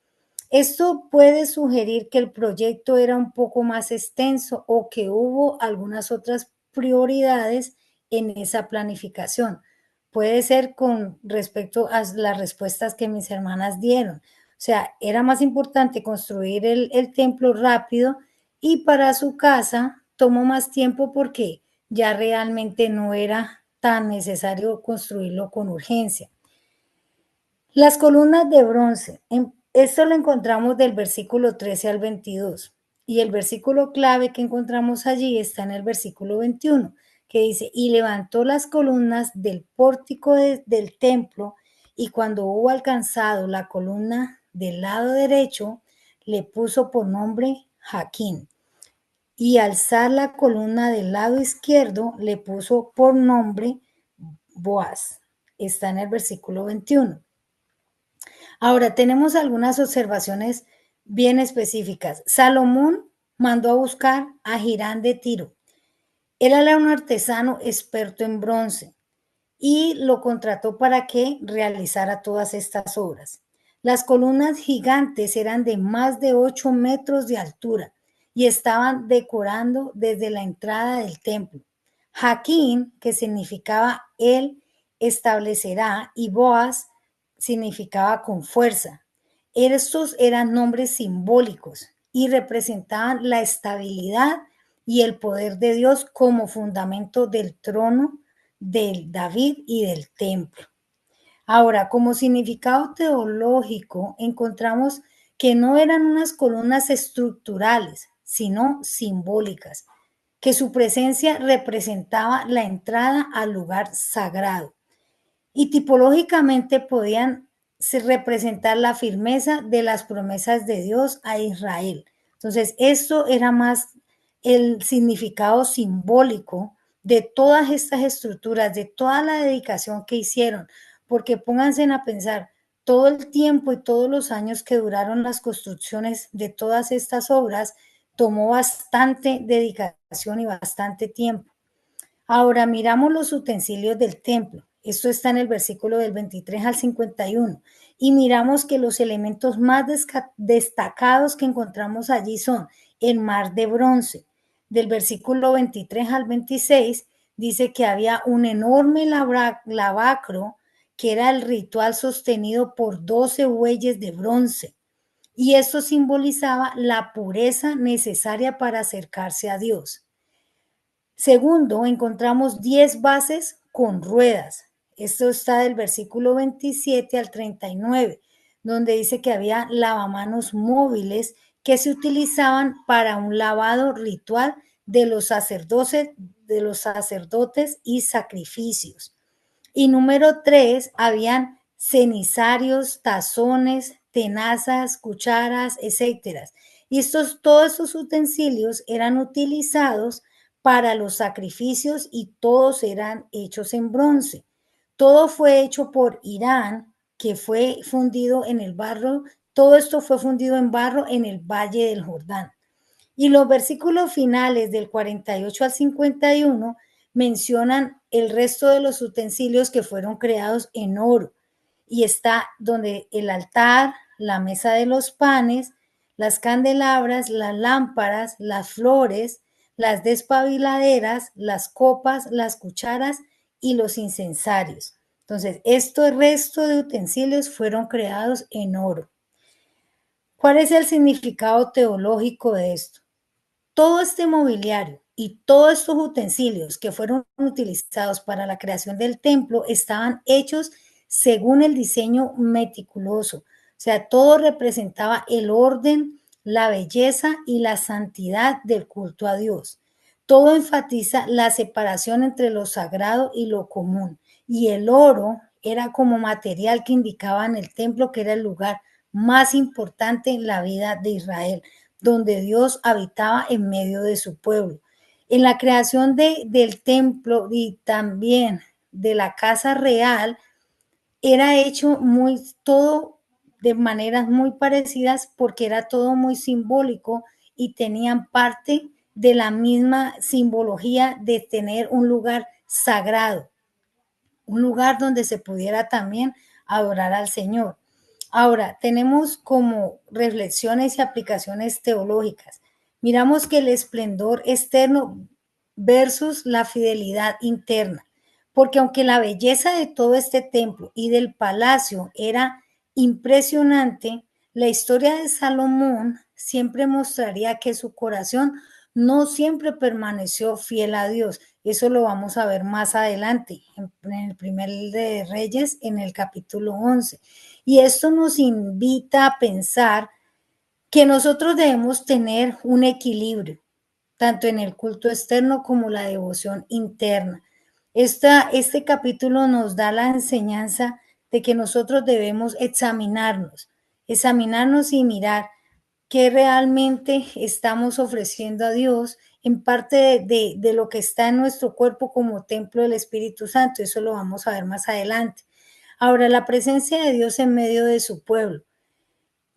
Esto puede sugerir que el proyecto era un poco más extenso o que hubo algunas otras prioridades en esa planificación. Puede ser con respecto a las respuestas que mis hermanas dieron. O sea, era más importante construir el templo rápido y para su casa tomó más tiempo porque ya realmente no era tan necesario construirlo con urgencia. Las columnas de bronce. Esto lo encontramos del versículo 13 al 22. Y el versículo clave que encontramos allí está en el versículo 21, que dice, y levantó las columnas del pórtico del templo, y cuando hubo alcanzado la columna del lado derecho, le puso por nombre Jaquín. Y alzar la columna del lado izquierdo, le puso por nombre Boaz. Está en el versículo 21. Ahora, tenemos algunas observaciones bien específicas. Salomón mandó a buscar a Hirán de Tiro. Él era un artesano experto en bronce y lo contrató para que realizara todas estas obras. Las columnas gigantes eran de más de 8 metros de altura y estaban decorando desde la entrada del templo. Jaquín, que significaba él establecerá, y Boaz significaba con fuerza. Estos eran nombres simbólicos y representaban la estabilidad y el poder de Dios como fundamento del trono de David y del templo. Ahora, como significado teológico, encontramos que no eran unas columnas estructurales, sino simbólicas, que su presencia representaba la entrada al lugar sagrado y tipológicamente podían representar la firmeza de las promesas de Dios a Israel. Entonces, esto era más el significado simbólico de todas estas estructuras, de toda la dedicación que hicieron, porque pónganse a pensar todo el tiempo y todos los años que duraron las construcciones de todas estas obras, tomó bastante dedicación y bastante tiempo. Ahora miramos los utensilios del templo. Esto está en el versículo del 23 al 51. Y miramos que los elementos más destacados que encontramos allí son el mar de bronce. Del versículo 23 al 26 dice que había un enorme lavacro que era el ritual sostenido por 12 bueyes de bronce. Y esto simbolizaba la pureza necesaria para acercarse a Dios. Segundo, encontramos 10 bases con ruedas. Esto está del versículo 27 al 39, donde dice que había lavamanos móviles que se utilizaban para un lavado ritual de los sacerdotes y sacrificios. Y número 3, habían cenizarios, tazones, tenazas, cucharas, etc. Y todos estos utensilios eran utilizados para los sacrificios y todos eran hechos en bronce. Todo fue hecho por Irán, que fue fundido en el barro. Todo esto fue fundido en barro en el Valle del Jordán. Y los versículos finales del 48 al 51 mencionan el resto de los utensilios que fueron creados en oro. Y está donde el altar, la mesa de los panes, las candelabras, las lámparas, las flores, las despabiladeras, las copas, las cucharas y los incensarios. Entonces, este resto de utensilios fueron creados en oro. ¿Cuál es el significado teológico de esto? Todo este mobiliario y todos estos utensilios que fueron utilizados para la creación del templo estaban hechos según el diseño meticuloso. O sea, todo representaba el orden, la belleza y la santidad del culto a Dios. Todo enfatiza la separación entre lo sagrado y lo común. Y el oro era como material que indicaba en el templo que era el lugar más importante en la vida de Israel, donde Dios habitaba en medio de su pueblo. En la creación del templo y también de la casa real, era hecho todo de maneras muy parecidas porque era todo muy simbólico y tenían parte de la misma simbología de tener un lugar sagrado, un lugar donde se pudiera también adorar al Señor. Ahora, tenemos como reflexiones y aplicaciones teológicas. Miramos que el esplendor externo versus la fidelidad interna, porque aunque la belleza de todo este templo y del palacio era impresionante, la historia de Salomón siempre mostraría que su corazón no siempre permaneció fiel a Dios. Eso lo vamos a ver más adelante, en el primer de Reyes, en el capítulo 11. Y esto nos invita a pensar que nosotros debemos tener un equilibrio, tanto en el culto externo como la devoción interna. Este capítulo nos da la enseñanza de que nosotros debemos examinarnos y mirar qué realmente estamos ofreciendo a Dios en parte de lo que está en nuestro cuerpo como templo del Espíritu Santo. Eso lo vamos a ver más adelante. Ahora, la presencia de Dios en medio de su pueblo.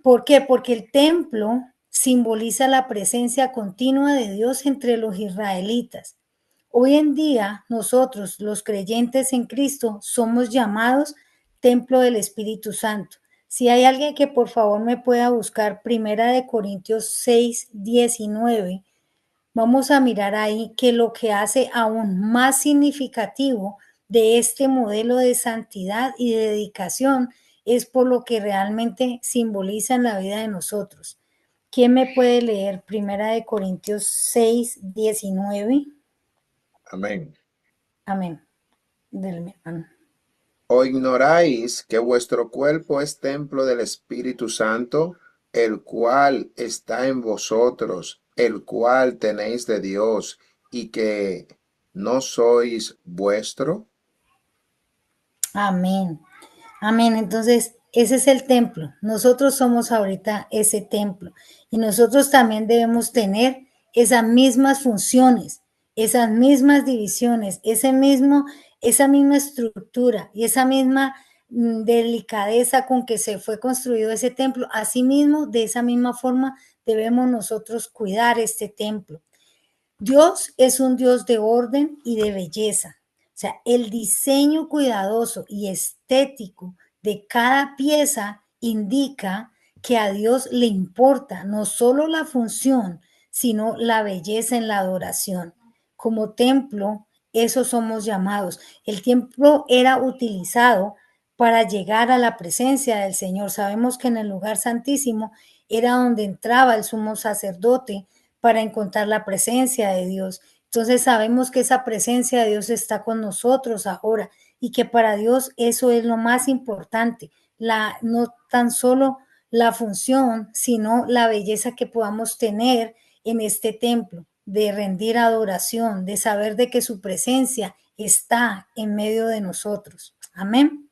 ¿Por qué? Porque el templo simboliza la presencia continua de Dios entre los israelitas. Hoy en día, nosotros, los creyentes en Cristo, somos llamados templo del Espíritu Santo. Si hay alguien que por favor me pueda buscar 1 Corintios 6, 19, vamos a mirar ahí que lo que hace aún más significativo de este modelo de santidad y de dedicación es por lo que realmente simboliza en la vida de nosotros. ¿Quién me puede leer 1 Corintios 6, 19? Amén. Amén. Del hermano. ¿O ignoráis que vuestro cuerpo es templo del Espíritu Santo, el cual está en vosotros, el cual tenéis de Dios, y que no sois vuestro? Amén. Amén. Entonces, ese es el templo. Nosotros somos ahorita ese templo. Y nosotros también debemos tener esas mismas funciones, esas mismas divisiones, esa misma estructura y esa misma delicadeza con que se fue construido ese templo. Asimismo, de esa misma forma, debemos nosotros cuidar este templo. Dios es un Dios de orden y de belleza. O sea, el diseño cuidadoso y estético de cada pieza indica que a Dios le importa no solo la función, sino la belleza en la adoración. Como templo, eso somos llamados. El templo era utilizado para llegar a la presencia del Señor. Sabemos que en el lugar santísimo era donde entraba el sumo sacerdote para encontrar la presencia de Dios. Entonces sabemos que esa presencia de Dios está con nosotros ahora y que para Dios eso es lo más importante, no tan solo la función, sino la belleza que podamos tener en este templo, de rendir adoración, de saber de que su presencia está en medio de nosotros. Amén.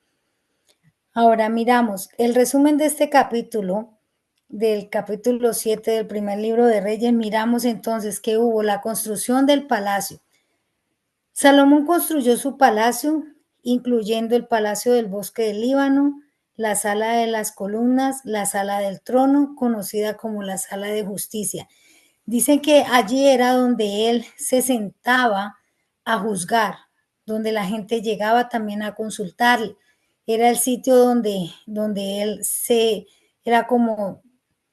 Ahora miramos el resumen de este capítulo. del capítulo 7 del primer libro de Reyes, miramos entonces que hubo la construcción del palacio. Salomón construyó su palacio, incluyendo el palacio del bosque del Líbano, la sala de las columnas, la sala del trono, conocida como la sala de justicia. Dicen que allí era donde él se sentaba a juzgar, donde la gente llegaba también a consultarle. Era el sitio donde él era como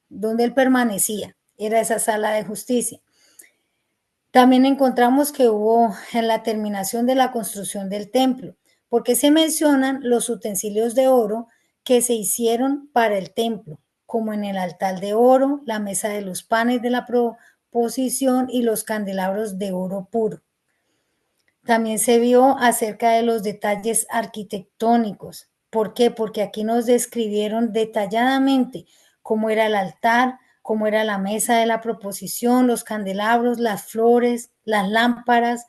donde él permanecía, era esa sala de justicia. También encontramos que hubo en la terminación de la construcción del templo, porque se mencionan los utensilios de oro que se hicieron para el templo, como en el altar de oro, la mesa de los panes de la proposición y los candelabros de oro puro. También se vio acerca de los detalles arquitectónicos. ¿Por qué? Porque aquí nos describieron detalladamente cómo era el altar, cómo era la mesa de la proposición, los candelabros, las flores, las lámparas,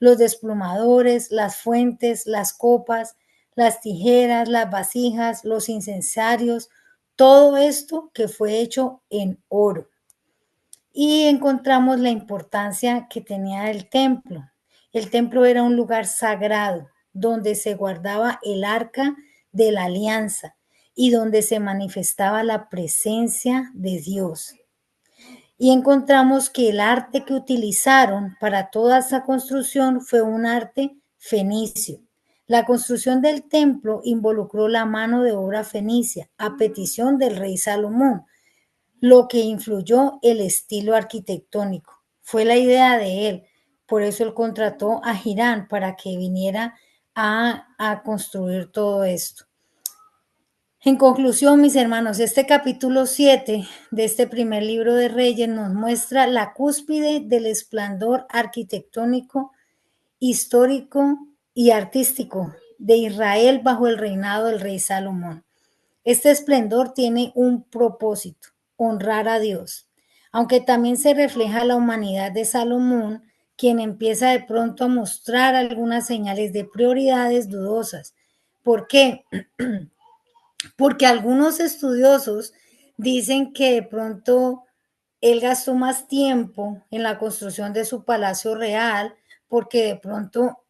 los desplumadores, las fuentes, las copas, las tijeras, las vasijas, los incensarios, todo esto que fue hecho en oro. Y encontramos la importancia que tenía el templo. El templo era un lugar sagrado donde se guardaba el arca de la alianza y donde se manifestaba la presencia de Dios. Y encontramos que el arte que utilizaron para toda esa construcción fue un arte fenicio. La construcción del templo involucró la mano de obra fenicia a petición del rey Salomón, lo que influyó el estilo arquitectónico. Fue la idea de él. Por eso él contrató a Hirán para que viniera a construir todo esto. En conclusión, mis hermanos, este capítulo 7 de este primer libro de Reyes nos muestra la cúspide del esplendor arquitectónico, histórico y artístico de Israel bajo el reinado del rey Salomón. Este esplendor tiene un propósito: honrar a Dios, aunque también se refleja la humanidad de Salomón, quien empieza de pronto a mostrar algunas señales de prioridades dudosas. ¿Por qué? Porque algunos estudiosos dicen que de pronto él gastó más tiempo en la construcción de su palacio real porque de pronto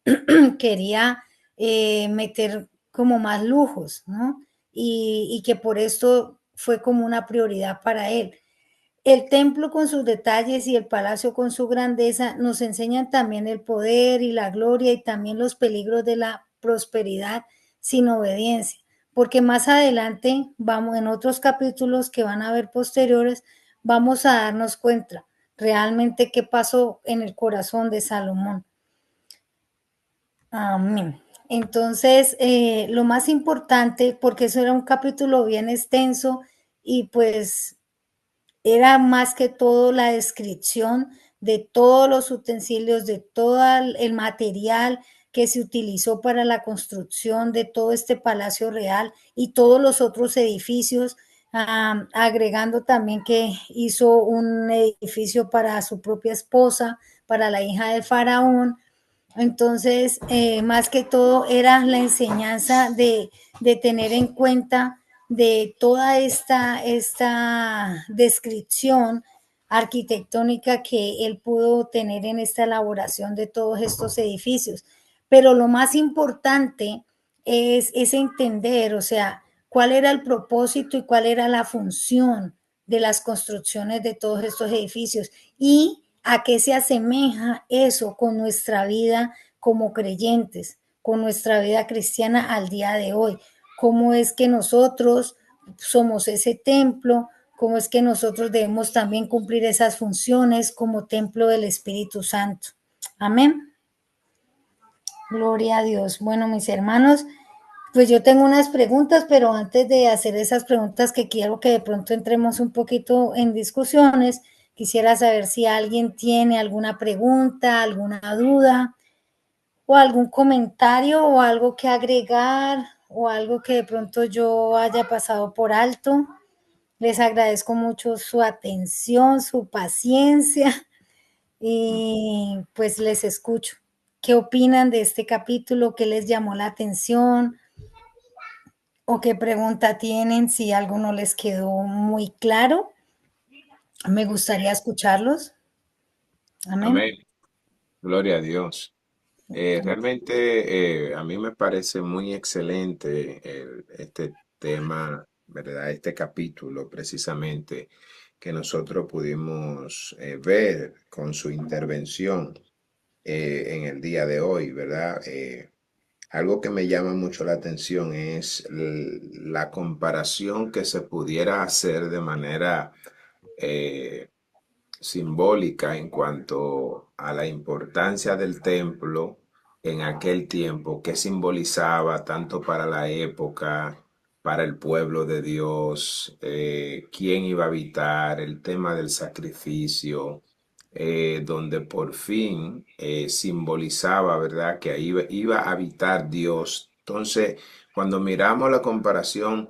quería meter como más lujos, ¿no? Y que por esto fue como una prioridad para él. El templo con sus detalles y el palacio con su grandeza nos enseñan también el poder y la gloria y también los peligros de la prosperidad sin obediencia, porque más adelante vamos en otros capítulos que van a ver posteriores, vamos a darnos cuenta realmente qué pasó en el corazón de Salomón. Amén. Entonces, lo más importante, porque eso era un capítulo bien extenso y pues era más que todo la descripción de todos los utensilios, de todo el material que se utilizó para la construcción de todo este palacio real y todos los otros edificios, agregando también que hizo un edificio para su propia esposa, para la hija del faraón. Entonces, más que todo era la enseñanza de tener en cuenta de toda esta descripción arquitectónica que él pudo tener en esta elaboración de todos estos edificios. Pero lo más importante es entender, o sea, cuál era el propósito y cuál era la función de las construcciones de todos estos edificios y a qué se asemeja eso con nuestra vida como creyentes, con nuestra vida cristiana al día de hoy. Cómo es que nosotros somos ese templo, cómo es que nosotros debemos también cumplir esas funciones como templo del Espíritu Santo. Amén. Gloria a Dios. Bueno, mis hermanos, pues yo tengo unas preguntas, pero antes de hacer esas preguntas que quiero que de pronto entremos un poquito en discusiones, quisiera saber si alguien tiene alguna pregunta, alguna duda o algún comentario o algo que agregar o algo que de pronto yo haya pasado por alto. Les agradezco mucho su atención, su paciencia y pues les escucho. ¿Qué opinan de este capítulo? ¿Qué les llamó la atención? o qué pregunta tienen, si algo no les quedó muy claro. Me gustaría escucharlos. Amén. Amén. Gloria a Dios. Realmente a mí me parece muy excelente este tema, ¿verdad? Este capítulo precisamente que nosotros pudimos ver con su intervención en el día de hoy, ¿verdad? Algo que me llama mucho la atención es la comparación que se pudiera hacer de manera eh, simbólica en cuanto a la importancia del templo en aquel tiempo, que simbolizaba tanto para la época, para el pueblo de Dios, quién iba a habitar, el tema del sacrificio, donde por fin simbolizaba, ¿verdad?, que ahí iba a habitar Dios. Entonces, cuando miramos la comparación,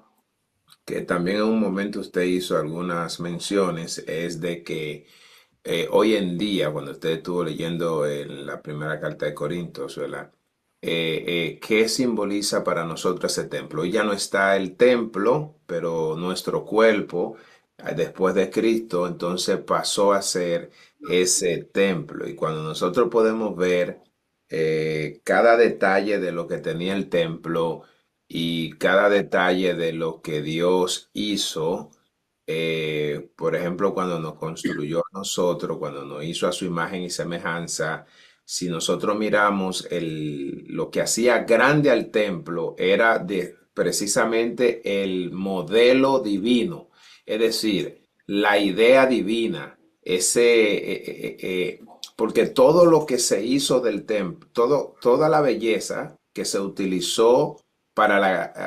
que también en un momento usted hizo algunas menciones, es de que hoy en día, cuando usted estuvo leyendo la primera carta de Corintios, ¿verdad? ¿Qué simboliza para nosotros ese templo? Hoy ya no está el templo, pero nuestro cuerpo, después de Cristo, entonces pasó a ser ese templo. Y cuando nosotros podemos ver cada detalle de lo que tenía el templo y cada detalle de lo que Dios hizo, por ejemplo, cuando nos construyó a nosotros, cuando nos hizo a su imagen y semejanza, si nosotros miramos lo que hacía grande al templo, era precisamente el modelo divino, es decir, la idea divina, porque todo lo que se hizo del templo, toda la belleza que se utilizó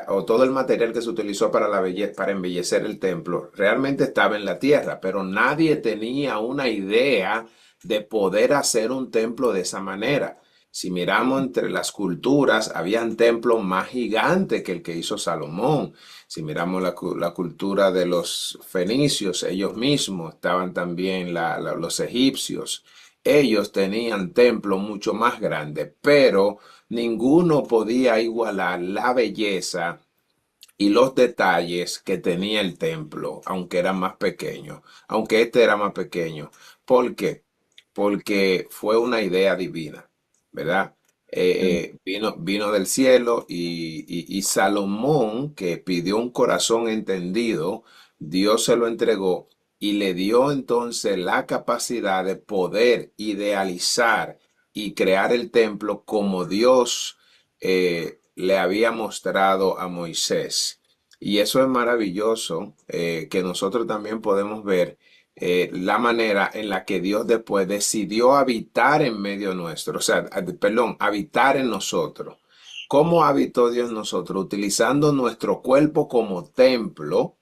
o todo el material que se utilizó para para embellecer el templo, realmente estaba en la tierra, pero nadie tenía una idea de poder hacer un templo de esa manera. Si miramos entre las culturas, habían templos más gigantes que el que hizo Salomón. Si miramos la cultura de los fenicios, ellos mismos, estaban también los egipcios. Ellos tenían templos mucho más grandes, pero ninguno podía igualar la belleza y los detalles que tenía el templo, aunque era más pequeño, aunque este era más pequeño. ¿Por qué? Porque fue una idea divina, ¿verdad? Vino del cielo y Salomón, que pidió un corazón entendido, Dios se lo entregó y le dio entonces la capacidad de poder idealizar y crear el templo como Dios le había mostrado a Moisés. Y eso es maravilloso, que nosotros también podemos ver la manera en la que Dios después decidió habitar en medio nuestro, o sea, perdón, habitar en nosotros. ¿Cómo habitó Dios en nosotros? Utilizando nuestro cuerpo como templo,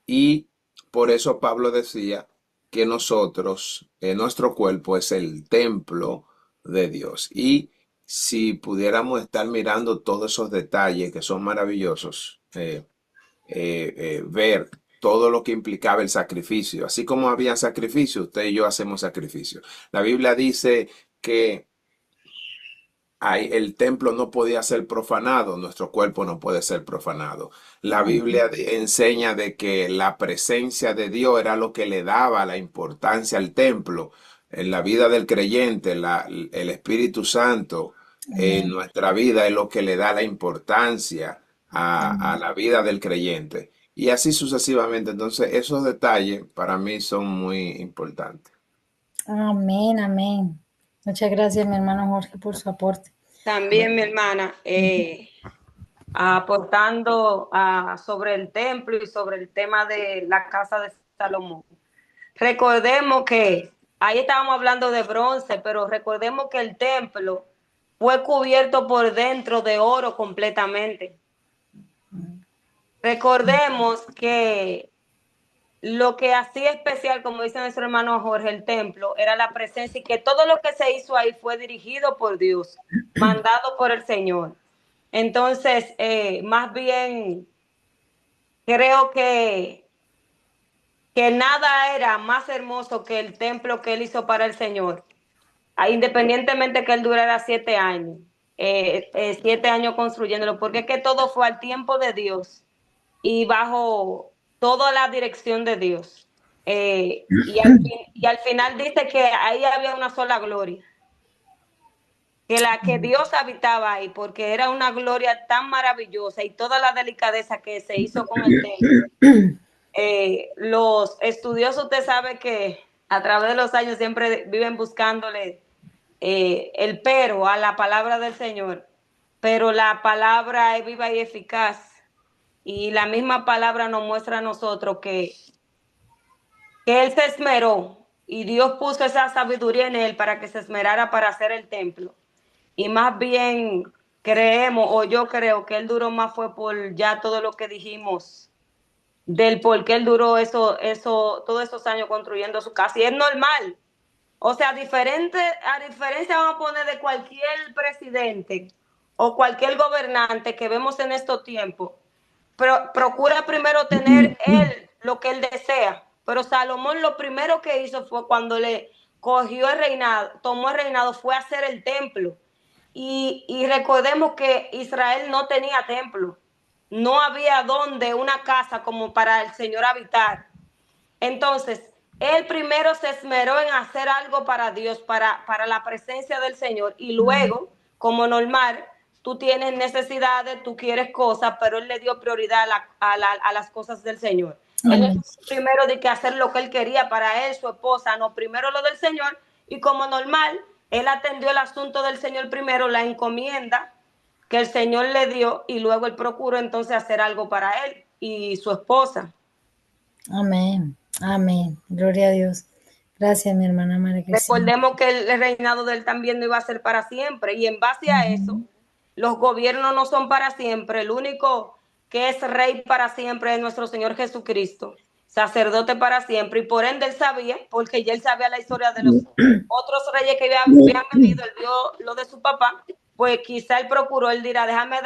y por eso Pablo decía que nosotros, nuestro cuerpo es el templo de Dios. Y si pudiéramos estar mirando todos esos detalles que son maravillosos, ver todo lo que implicaba el sacrificio. Así como había sacrificio, usted y yo hacemos sacrificio. La Biblia dice que el templo no podía ser profanado, nuestro cuerpo no puede ser profanado. La Biblia enseña de que la presencia de Dios era lo que le daba la importancia al templo. En la vida del creyente, el Espíritu Santo en nuestra vida es lo que le da la importancia a la vida del creyente. Y así sucesivamente. Entonces, esos detalles para mí son muy importantes. Amén, amén. Muchas gracias, mi hermano Jorge, por su aporte. También mi hermana, aportando sobre el templo y sobre el tema de la casa de Salomón. Recordemos que ahí estábamos hablando de bronce, pero recordemos que el templo fue cubierto por dentro de oro completamente. Recordemos que lo que hacía especial, como dice nuestro hermano Jorge, el templo, era la presencia, y que todo lo que se hizo ahí fue dirigido por Dios, mandado por el Señor. Entonces, más bien, creo que nada era más hermoso que el templo que él hizo para el Señor, independientemente que él durara 7 años. 7 años construyéndolo, porque es que todo fue al tiempo de Dios y bajo toda la dirección de Dios. Y al final dice que ahí había una sola gloria, que la que Dios habitaba ahí, porque era una gloria tan maravillosa y toda la delicadeza que se hizo con el templo. Los estudiosos, usted sabe que a través de los años siempre viven buscándole el pero a la palabra del Señor, pero la palabra es viva y eficaz, y la misma palabra nos muestra a nosotros que Él se esmeró y Dios puso esa sabiduría en Él para que se esmerara para hacer el templo. Y más bien creemos, o yo creo que Él duró más fue por ya todo lo que dijimos del por qué Él duró todos esos años construyendo su casa. Y es normal. O sea, a diferencia vamos a poner de cualquier presidente o cualquier gobernante que vemos en estos tiempos, procura primero tener él lo que él desea. Pero Salomón lo primero que hizo fue cuando le cogió el reinado, tomó el reinado, fue a hacer el templo. Y recordemos que Israel no tenía templo. No había donde una casa como para el Señor habitar. Entonces, él primero se esmeró en hacer algo para Dios, para la presencia del Señor, y luego, como normal, tú tienes necesidades, tú quieres cosas, pero él le dio prioridad a las cosas del Señor. Él no primero de que hacer lo que él quería para él, su esposa, no, primero lo del Señor, y como normal, él atendió el asunto del Señor primero, la encomienda que el Señor le dio, y luego él procuró entonces hacer algo para él y su esposa. Amén, amén, gloria a Dios. Gracias, mi hermana María Cristina. Recordemos que el reinado de él también no iba a ser para siempre, y en base a eso, los gobiernos no son para siempre. El único que es rey para siempre es nuestro Señor Jesucristo, sacerdote para siempre, y por ende él sabía, porque ya él sabía la historia de los otros reyes que habían venido, él vio lo de su papá, pues quizá él procuró, él dirá, déjame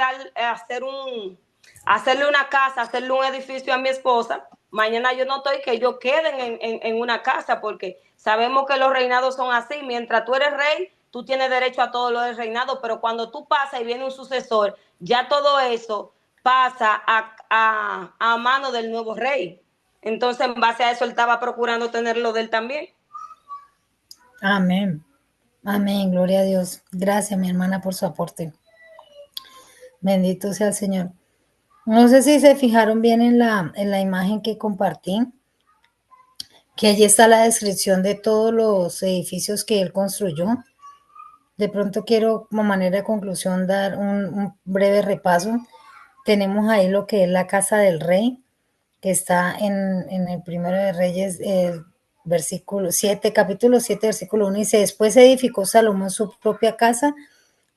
hacerle una casa, hacerle un edificio a mi esposa. Mañana yo no estoy, que ellos queden en una casa, porque sabemos que los reinados son así. Mientras tú eres rey, tú tienes derecho a todo lo del reinado, pero cuando tú pasas y viene un sucesor, ya todo eso pasa a mano del nuevo rey. Entonces, en base a eso, él estaba procurando tener lo de él también. Amén, amén, gloria a Dios. Gracias, mi hermana, por su aporte. Bendito sea el Señor. No sé si se fijaron bien en la imagen que compartí, que allí está la descripción de todos los edificios que él construyó. De pronto quiero, como manera de conclusión, dar un breve repaso. Tenemos ahí lo que es la casa del rey, que está en el primero de Reyes, versículo 7, capítulo 7, versículo 1, dice, después edificó Salomón su propia casa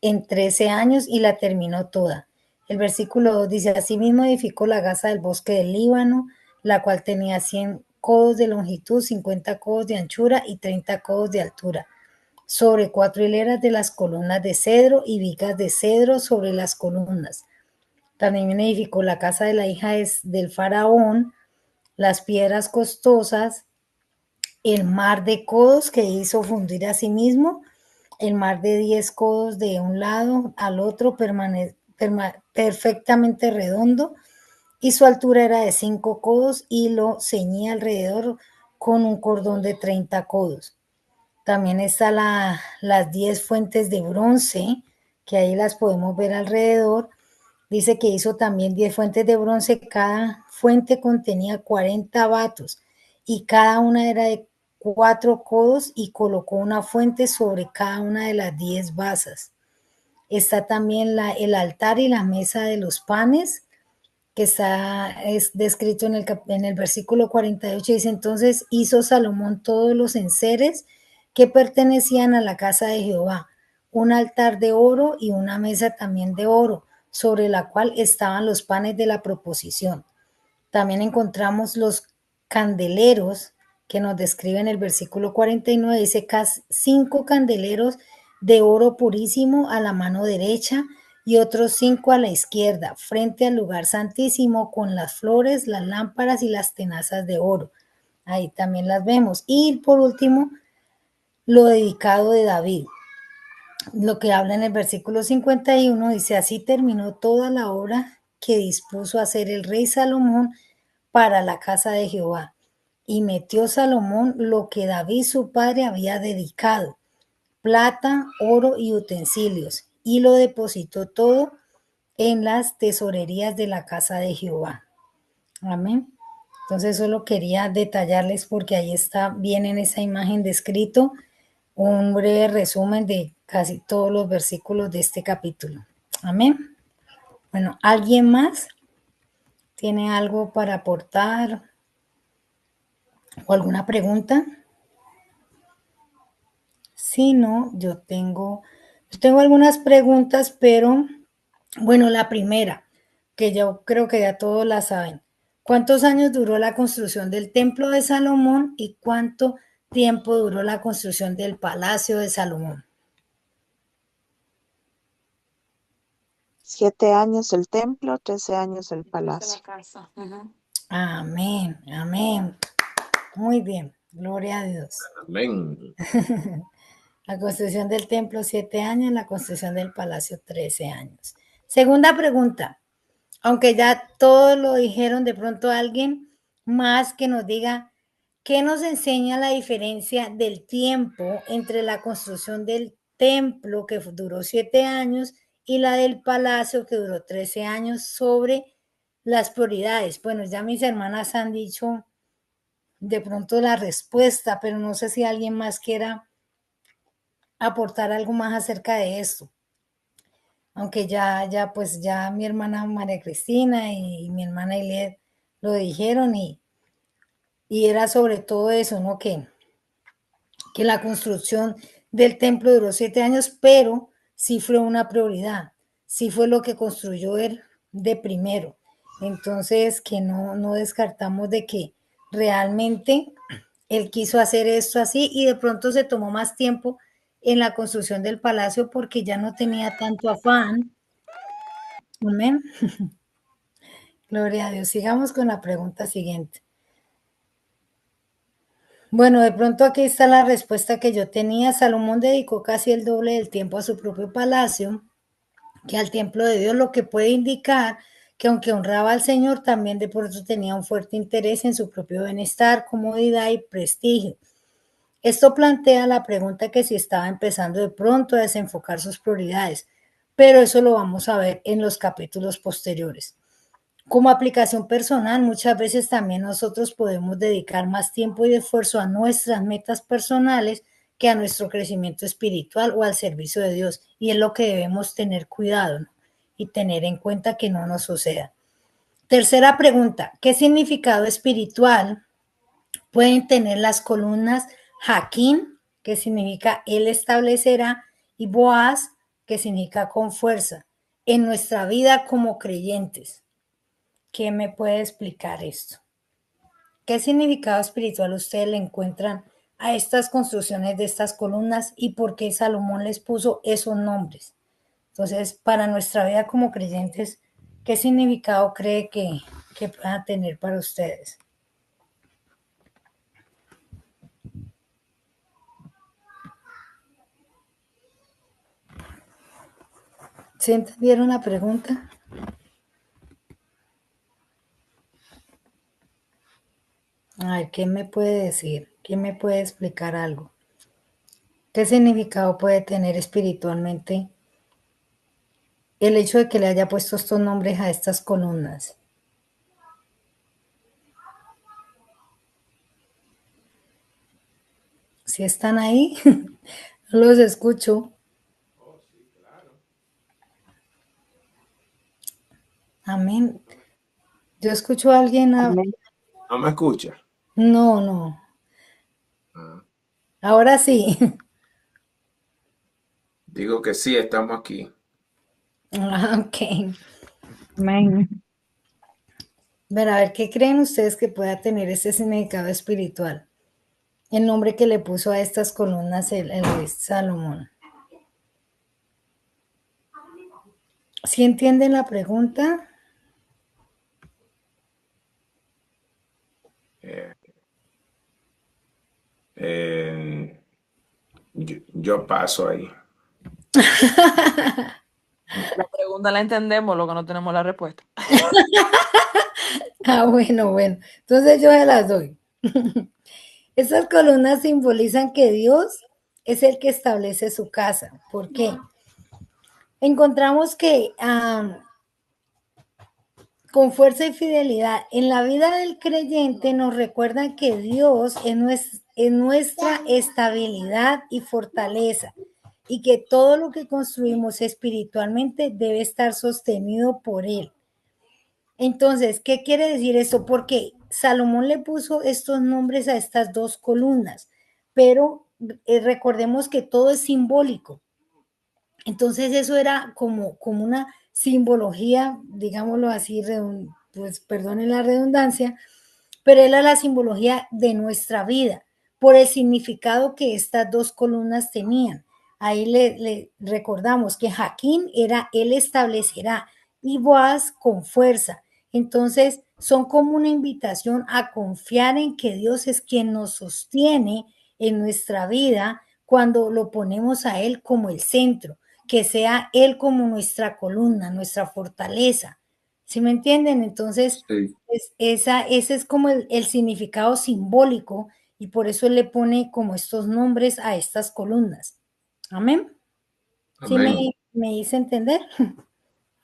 en 13 años y la terminó toda. El versículo 2 dice, asimismo edificó la casa del bosque del Líbano, la cual tenía 100 codos de longitud, 50 codos de anchura y 30 codos de altura, sobre 4 hileras de las columnas de cedro y vigas de cedro sobre las columnas. También edificó la casa de la hija del faraón, las piedras costosas, el mar de codos que hizo fundir a sí mismo, el mar de 10 codos de un lado al otro, perfectamente redondo, y su altura era de 5 codos y lo ceñía alrededor con un cordón de 30 codos. También están las 10 fuentes de bronce, que ahí las podemos ver alrededor. Dice que hizo también 10 fuentes de bronce, cada fuente contenía 40 batos y cada una era de 4 codos, y colocó una fuente sobre cada una de las 10 basas. Está también el altar y la mesa de los panes, que es descrito en el versículo 48. Dice, entonces hizo Salomón todos los enseres que pertenecían a la casa de Jehová, un altar de oro y una mesa también de oro, sobre la cual estaban los panes de la proposición. También encontramos los candeleros que nos describe en el versículo 49, dice 5 candeleros de oro purísimo a la mano derecha y otros 5 a la izquierda, frente al lugar santísimo, con las flores, las lámparas y las tenazas de oro. Ahí también las vemos. Y por último, lo dedicado de David. lo que habla en el versículo 51, dice, así terminó toda la obra que dispuso hacer el rey Salomón para la casa de Jehová. Y metió Salomón lo que David su padre había dedicado, plata, oro y utensilios, y lo depositó todo en las tesorerías de la casa de Jehová. Amén. Entonces solo quería detallarles porque ahí está bien en esa imagen descrito un breve resumen de casi todos los versículos de este capítulo. Amén. Bueno, ¿alguien más tiene algo para aportar o alguna pregunta? Si no, yo tengo algunas preguntas, pero bueno, la primera, que yo creo que ya todos la saben. ¿Cuántos años duró la construcción del templo de Salomón y cuánto tiempo duró la construcción del palacio de Salomón? 7 años el templo, 13 años el palacio. Amén, amén. Muy bien, gloria a Dios. Amén. La construcción del templo 7 años, la construcción del palacio 13 años. Segunda pregunta, aunque ya todos lo dijeron, de pronto alguien más que nos diga qué nos enseña la diferencia del tiempo entre la construcción del templo que duró 7 años y la del palacio que duró 13 años sobre las prioridades. Bueno, ya mis hermanas han dicho de pronto la respuesta, pero no sé si alguien más quiera aportar algo más acerca de esto. Aunque ya mi hermana María Cristina y mi hermana Iliet lo dijeron y era sobre todo eso, ¿no? Que la construcción del templo duró 7 años, pero sí fue una prioridad, sí fue lo que construyó él de primero. Entonces, que no descartamos de que realmente él quiso hacer esto así y de pronto se tomó más tiempo en la construcción del palacio porque ya no tenía tanto afán. Amén. Gloria a Dios. Sigamos con la pregunta siguiente. Bueno, de pronto aquí está la respuesta que yo tenía. Salomón dedicó casi el doble del tiempo a su propio palacio que al templo de Dios, lo que puede indicar que aunque honraba al Señor, también de pronto tenía un fuerte interés en su propio bienestar, comodidad y prestigio. Esto plantea la pregunta que si estaba empezando de pronto a desenfocar sus prioridades, pero eso lo vamos a ver en los capítulos posteriores. Como aplicación personal, muchas veces también nosotros podemos dedicar más tiempo y esfuerzo a nuestras metas personales que a nuestro crecimiento espiritual o al servicio de Dios. Y es lo que debemos tener cuidado, ¿no? Y tener en cuenta que no nos suceda. Tercera pregunta, ¿qué significado espiritual pueden tener las columnas Jaquín, que significa Él establecerá, y Boaz, que significa con fuerza, en nuestra vida como creyentes? ¿Quién me puede explicar esto? ¿Qué significado espiritual ustedes le encuentran a estas construcciones de estas columnas y por qué Salomón les puso esos nombres? Entonces, para nuestra vida como creyentes, ¿qué significado cree que puedan tener para ustedes? ¿Sí entendieron la pregunta? A ver, ¿quién me puede decir? ¿Quién me puede explicar algo? ¿Qué significado puede tener espiritualmente el hecho de que le haya puesto estos nombres a estas columnas? Si están ahí, no los escucho. Amén. Yo escucho a alguien. Amén. ¿No me escucha? No, no. Ah, Ahora sí. digo que sí, estamos aquí. Ok. Amén. Pero a ver, ¿qué creen ustedes que pueda tener este significado espiritual? El nombre que le puso a estas columnas el rey Salomón. ¿Sí entienden la pregunta? Eh, eh, yo paso ahí. La pregunta la entendemos, lo que no tenemos la respuesta. Ah, bueno, bueno. Entonces yo se las doy. Estas columnas simbolizan que Dios es el que establece su casa. ¿Por qué? Encontramos que con fuerza y fidelidad en la vida del creyente nos recuerda que Dios es nuestra estabilidad y fortaleza y que todo lo que construimos espiritualmente debe estar sostenido por Él. Entonces, ¿qué quiere decir esto? Porque Salomón le puso estos nombres a estas dos columnas, pero recordemos que todo es simbólico. Entonces eso era como una simbología, digámoslo así, pues perdonen la redundancia, pero era la simbología de nuestra vida, por el significado que estas dos columnas tenían. Ahí le recordamos que Jaquín era él establecerá y Boaz con fuerza. Entonces son como una invitación a confiar en que Dios es quien nos sostiene en nuestra vida cuando lo ponemos a Él como el centro, que sea Él como nuestra columna, nuestra fortaleza. ¿Sí me entienden? Entonces, Sí. ese es como el significado simbólico y por eso él le pone como estos nombres a estas columnas. Amén. ¿Sí Amén. me hice entender?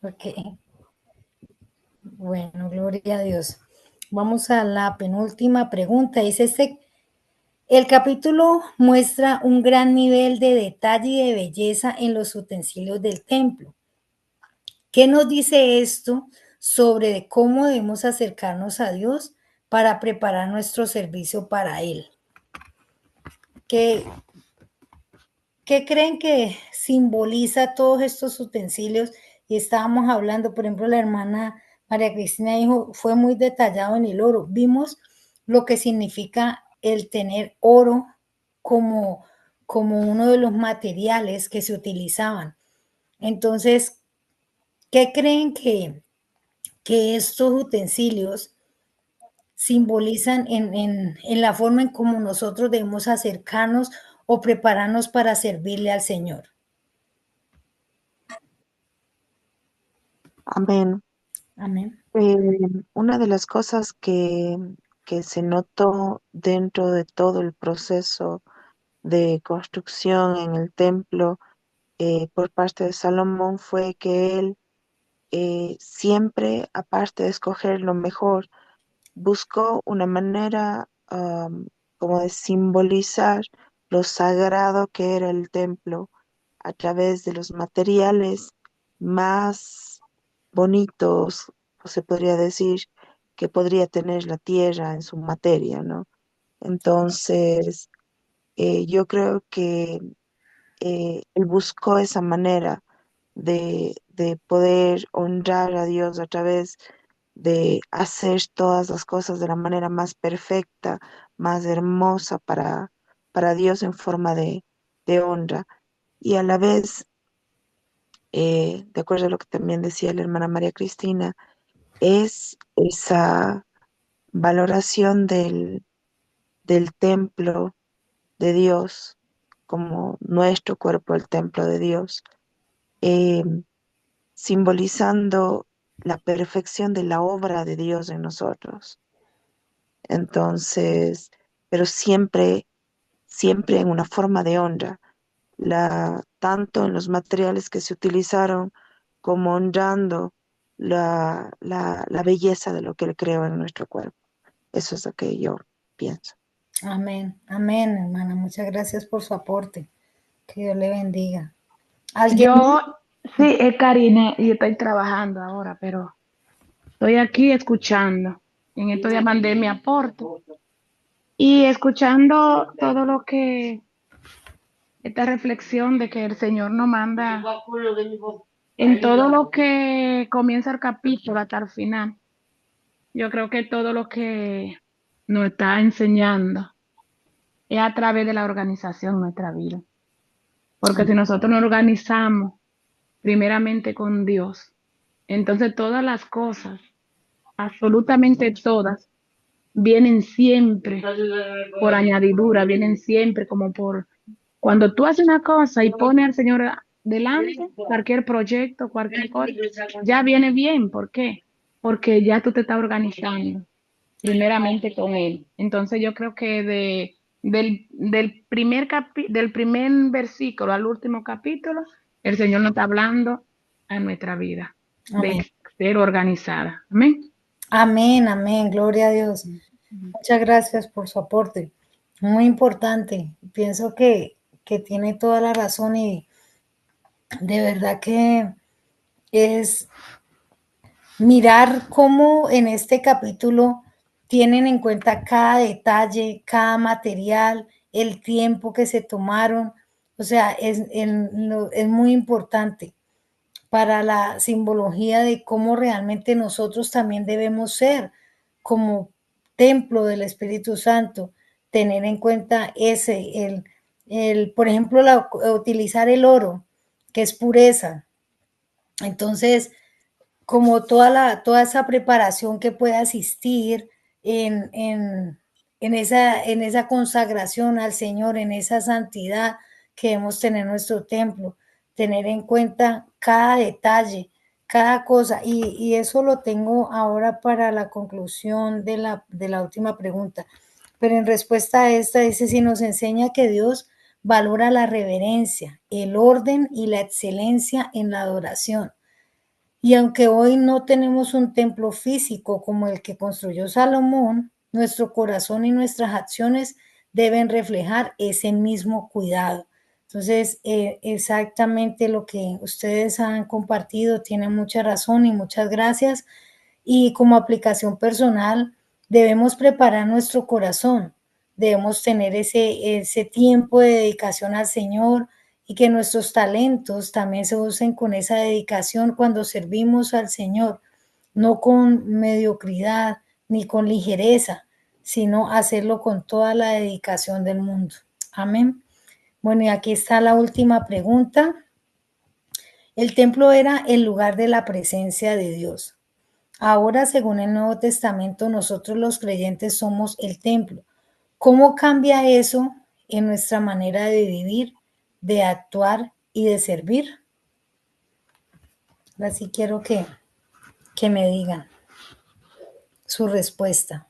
Ok. Bueno, gloria a Dios. Vamos a la penúltima pregunta. El capítulo muestra un gran nivel de detalle y de belleza en los utensilios del templo. ¿Qué nos dice esto sobre cómo debemos acercarnos a Dios para preparar nuestro servicio para Él? ¿Qué, qué creen que simboliza todos estos utensilios? Y estábamos hablando, por ejemplo, la hermana María Cristina dijo, fue muy detallado en el oro. Vimos lo que significa el tener oro como uno de los materiales que se utilizaban. Entonces, ¿qué creen que estos utensilios simbolizan en la forma en cómo nosotros debemos acercarnos o prepararnos para servirle al Señor? Amén. Amén. Una de las cosas que se notó dentro de todo el proceso de construcción en el templo por parte de Salomón fue que él siempre, aparte de escoger lo mejor, buscó una manera como de simbolizar lo sagrado que era el templo a través de los materiales más bonitos, o se podría decir, que podría tener la tierra en su materia, ¿no? Entonces, yo creo que él buscó esa manera de poder honrar a Dios a través de hacer todas las cosas de la manera más perfecta, más hermosa para Dios en forma de honra. Y a la vez, de acuerdo a lo que también decía la hermana María Cristina, es esa valoración del templo de Dios como nuestro cuerpo, el templo de Dios, eh, simbolizando la perfección de la obra de Dios en nosotros. Entonces, pero siempre, siempre en una forma de honra, tanto en los materiales que se utilizaron como honrando la belleza de lo que Él creó en nuestro cuerpo. Eso es lo que yo pienso. Amén. Amén, hermana. Muchas gracias por su aporte. Que Dios le bendiga. ¿Alguien más? Yo, sí, es Karina y estoy trabajando ahora, pero estoy aquí escuchando. En estos días mandé mi aporte y escuchando todo lo que, esta reflexión de que el Señor nos manda en todo lo que comienza el capítulo hasta el final. Yo creo que todo lo que nos está enseñando es a través de la organización de nuestra vida. Porque si nosotros nos organizamos primeramente con Dios, entonces todas las cosas, absolutamente todas, vienen siempre por añadidura, vienen siempre como por... Cuando tú haces una cosa y pones al Señor delante, cualquier proyecto, cualquier cosa, ya viene bien. ¿Por qué? Porque ya tú te estás organizando primeramente con Él. Entonces yo creo que del primer versículo al último capítulo, el Señor nos está hablando a nuestra vida Amén. de ser organizada. Amén. Amén, amén, gloria a Dios. Muchas gracias por su aporte. Muy importante. Pienso que tiene toda la razón y de verdad que es mirar cómo en este capítulo tienen en cuenta cada detalle, cada material, el tiempo que se tomaron. O sea, es muy importante para la simbología de cómo realmente nosotros también debemos ser como templo del Espíritu Santo, tener en cuenta por ejemplo, utilizar el oro, que es pureza. Entonces, como toda esa preparación que pueda asistir en, en, en esa consagración al Señor, en esa santidad que debemos tener en nuestro templo, tener en cuenta cada detalle, cada cosa, y eso lo tengo ahora para la conclusión de la última pregunta. Pero en respuesta a esta, dice, si nos enseña que Dios valora la reverencia, el orden y la excelencia en la adoración. Y aunque hoy no tenemos un templo físico como el que construyó Salomón, nuestro corazón y nuestras acciones deben reflejar ese mismo cuidado. Entonces, exactamente lo que ustedes han compartido tiene mucha razón y muchas gracias. Y como aplicación personal, debemos preparar nuestro corazón, debemos tener ese tiempo de dedicación al Señor y que nuestros talentos también se usen con esa dedicación cuando servimos al Señor, no con mediocridad ni con ligereza, sino hacerlo con toda la dedicación del mundo. Amén. Bueno, y aquí está la última pregunta. El templo era el lugar de la presencia de Dios. Ahora, según el Nuevo Testamento, nosotros los creyentes somos el templo. ¿Cómo cambia eso en nuestra manera de vivir, de actuar y de servir? Ahora sí quiero que me digan su respuesta.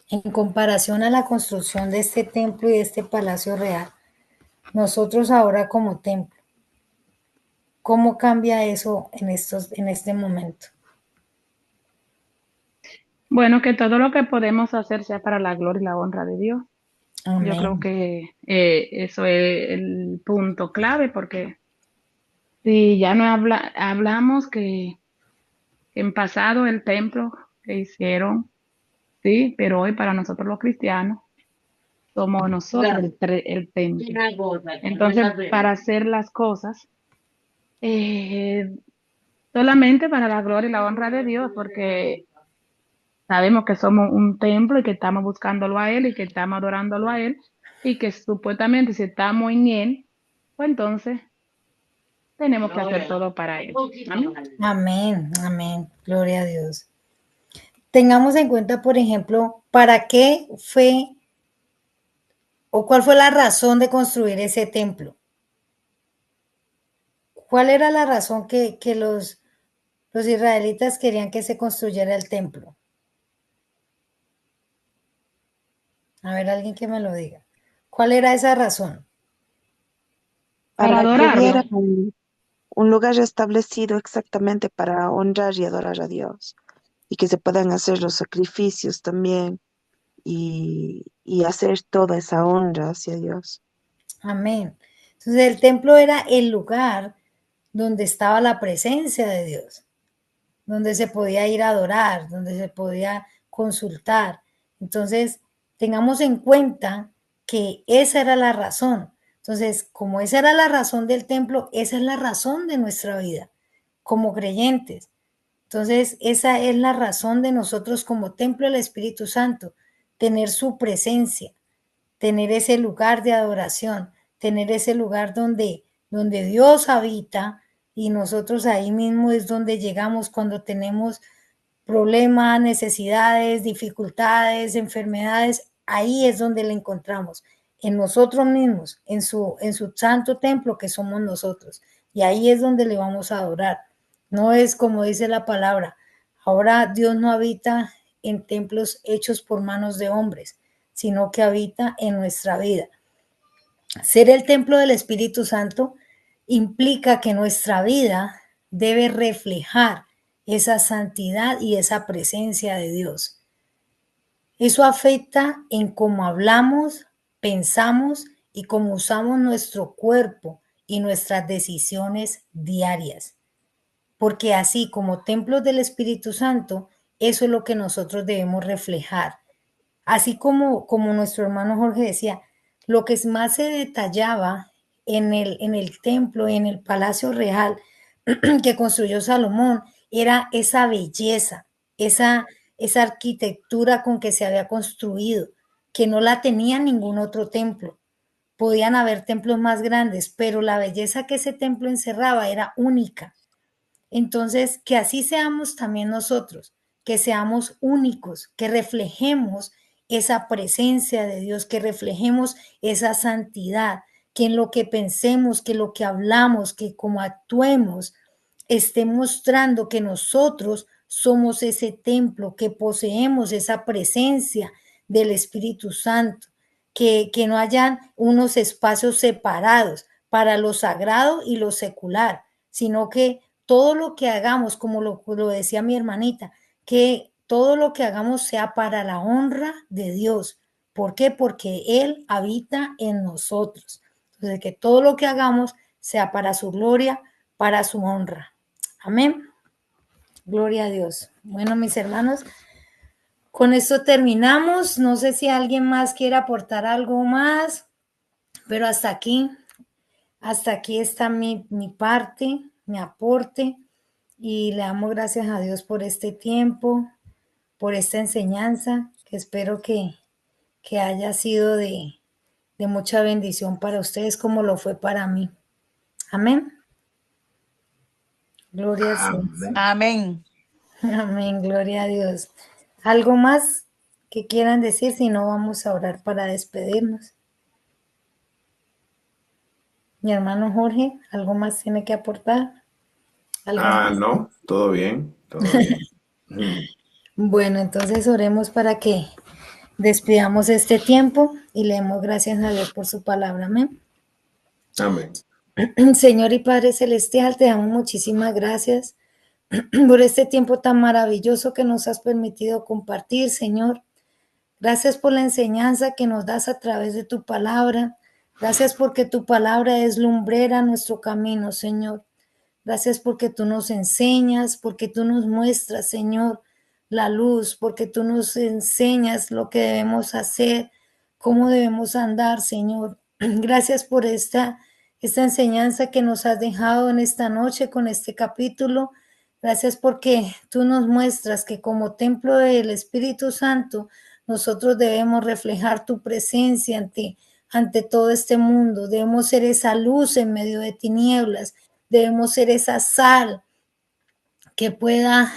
En comparación a la construcción de este templo y de este palacio real, nosotros ahora como templo, ¿cómo cambia eso en este momento? Bueno, que todo lo que podemos hacer sea para la gloria y la honra de Dios. Amén. Yo creo que eso es el punto clave, porque si ya no hablamos que en pasado el templo que hicieron, sí, pero hoy para nosotros los cristianos somos nosotros el templo. Entonces, para hacer las cosas solamente para la gloria y la honra de Dios, porque sabemos que somos un templo y que estamos buscándolo a Él y que estamos adorándolo a Él y que supuestamente si estamos en Él, pues entonces tenemos que hacer todo para Él. Amén. Amén, amén. Gloria a Dios. Tengamos en cuenta, por ejemplo, para qué fue o cuál fue la razón de construir ese templo. ¿Cuál era la razón que los israelitas querían que se construyera el templo? A ver, alguien que me lo diga. ¿Cuál era esa razón? Para Para que adorarlo. hubiera un lugar establecido exactamente para honrar y adorar a Dios y que se puedan hacer los sacrificios también y hacer toda esa honra hacia Dios. Amén. Entonces el templo era el lugar donde estaba la presencia de Dios, donde se podía ir a adorar, donde se podía consultar. Entonces, tengamos en cuenta que esa era la razón. Entonces, como esa era la razón del templo, esa es la razón de nuestra vida como creyentes. Entonces, esa es la razón de nosotros como templo del Espíritu Santo, tener su presencia, tener ese lugar de adoración, tener ese lugar donde Dios habita y nosotros ahí mismo es donde llegamos cuando tenemos problemas, necesidades, dificultades, enfermedades, ahí es donde le encontramos, en nosotros mismos, en su santo templo que somos nosotros. Y ahí es donde le vamos a adorar. No es como dice la palabra. Ahora Dios no habita en templos hechos por manos de hombres, sino que habita en nuestra vida. Ser el templo del Espíritu Santo implica que nuestra vida debe reflejar esa santidad y esa presencia de Dios. Eso afecta en cómo hablamos, pensamos y cómo usamos nuestro cuerpo y nuestras decisiones diarias. Porque así como templos del Espíritu Santo, eso es lo que nosotros debemos reflejar. Así como nuestro hermano Jorge decía, lo que más se detallaba en el templo, en el palacio real que construyó Salomón, era esa belleza, esa arquitectura con que se había construido, que no la tenía ningún otro templo. Podían haber templos más grandes, pero la belleza que ese templo encerraba era única. Entonces, que así seamos también nosotros, que seamos únicos, que reflejemos esa presencia de Dios, que reflejemos esa santidad, que en lo que pensemos, que lo que hablamos, que como actuemos, esté mostrando que nosotros somos ese templo, que poseemos esa presencia del Espíritu Santo, que no hayan unos espacios separados para lo sagrado y lo secular, sino que todo lo que hagamos, como lo decía mi hermanita, que todo lo que hagamos sea para la honra de Dios. ¿Por qué? Porque Él habita en nosotros. Entonces, que todo lo que hagamos sea para su gloria, para su honra. Amén. Gloria a Dios. Bueno, mis hermanos, con esto terminamos. No sé si alguien más quiere aportar algo más, pero hasta aquí está mi parte, mi aporte. Y le damos gracias a Dios por este tiempo, por esta enseñanza, que espero que haya sido de mucha bendición para ustedes como lo fue para mí. Amén. Gloria al Señor. Amén. Amén, gloria a Dios. ¿Algo más que quieran decir? Si no, vamos a orar para despedirnos. Mi hermano Jorge, ¿algo más tiene que aportar? ¿Algo más? No, todo bien, todo bien. Bueno, entonces oremos para que despidamos este tiempo y le demos gracias a Dios por su palabra. Amén. Amén. Señor y Padre Celestial, te damos muchísimas gracias por este tiempo tan maravilloso que nos has permitido compartir, Señor. Gracias por la enseñanza que nos das a través de tu palabra. Gracias porque tu palabra es lumbrera a nuestro camino, Señor. Gracias porque tú nos enseñas, porque tú nos muestras, Señor, la luz, porque tú nos enseñas lo que debemos hacer, cómo debemos andar, Señor. Gracias por esta enseñanza que nos has dejado en esta noche con este capítulo. Gracias porque tú nos muestras que como templo del Espíritu Santo, nosotros debemos reflejar tu presencia ante todo este mundo. Debemos ser esa luz en medio de tinieblas. Debemos ser esa sal que pueda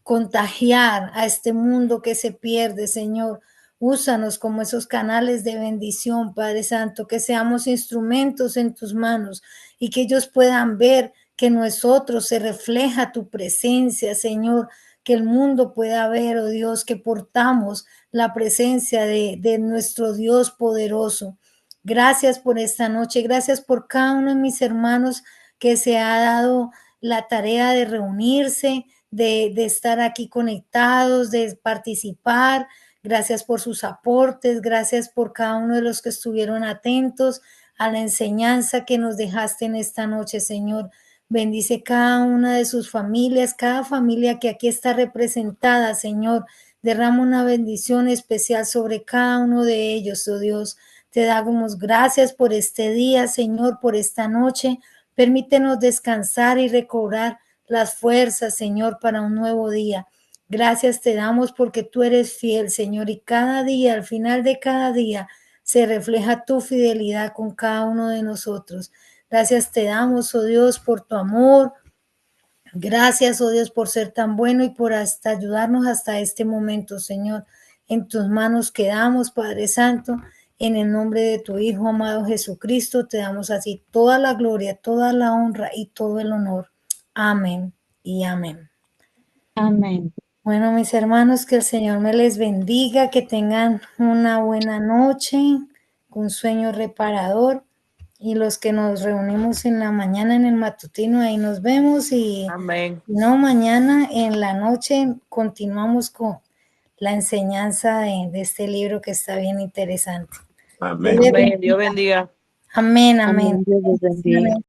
contagiar a este mundo que se pierde, Señor. Úsanos como esos canales de bendición, Padre Santo, que seamos instrumentos en tus manos y que ellos puedan ver que en nosotros se refleja tu presencia, Señor, que el mundo pueda ver, oh Dios, que portamos la presencia de nuestro Dios poderoso. Gracias por esta noche, gracias por cada uno de mis hermanos que se ha dado la tarea de reunirse, de estar aquí conectados, de participar. Gracias por sus aportes, gracias por cada uno de los que estuvieron atentos a la enseñanza que nos dejaste en esta noche, Señor. Bendice cada una de sus familias, cada familia que aquí está representada, Señor. Derrama una bendición especial sobre cada uno de ellos, oh Dios. Te damos gracias por este día, Señor, por esta noche. Permítenos descansar y recobrar las fuerzas, Señor, para un nuevo día. Gracias te damos porque tú eres fiel, Señor, y cada día, al final de cada día, se refleja tu fidelidad con cada uno de nosotros. Gracias te damos, oh Dios, por tu amor. Gracias, oh Dios, por ser tan bueno y por hasta ayudarnos hasta este momento, Señor. En tus manos quedamos, Padre Santo, En el nombre de tu Hijo amado Jesucristo, te damos así toda la gloria, toda la honra y todo el honor. Amén y amén. Amén. Bueno, mis hermanos, que el Señor me les bendiga, que tengan una buena noche, un sueño reparador. Y los que nos reunimos en la mañana en el matutino, ahí nos vemos. Y Amén. no, mañana en la noche continuamos con la enseñanza de este libro que está bien interesante. Amén. Dios les Amén. Dios bendiga. bendiga. Amén, amén. Amén. Dios les bendiga.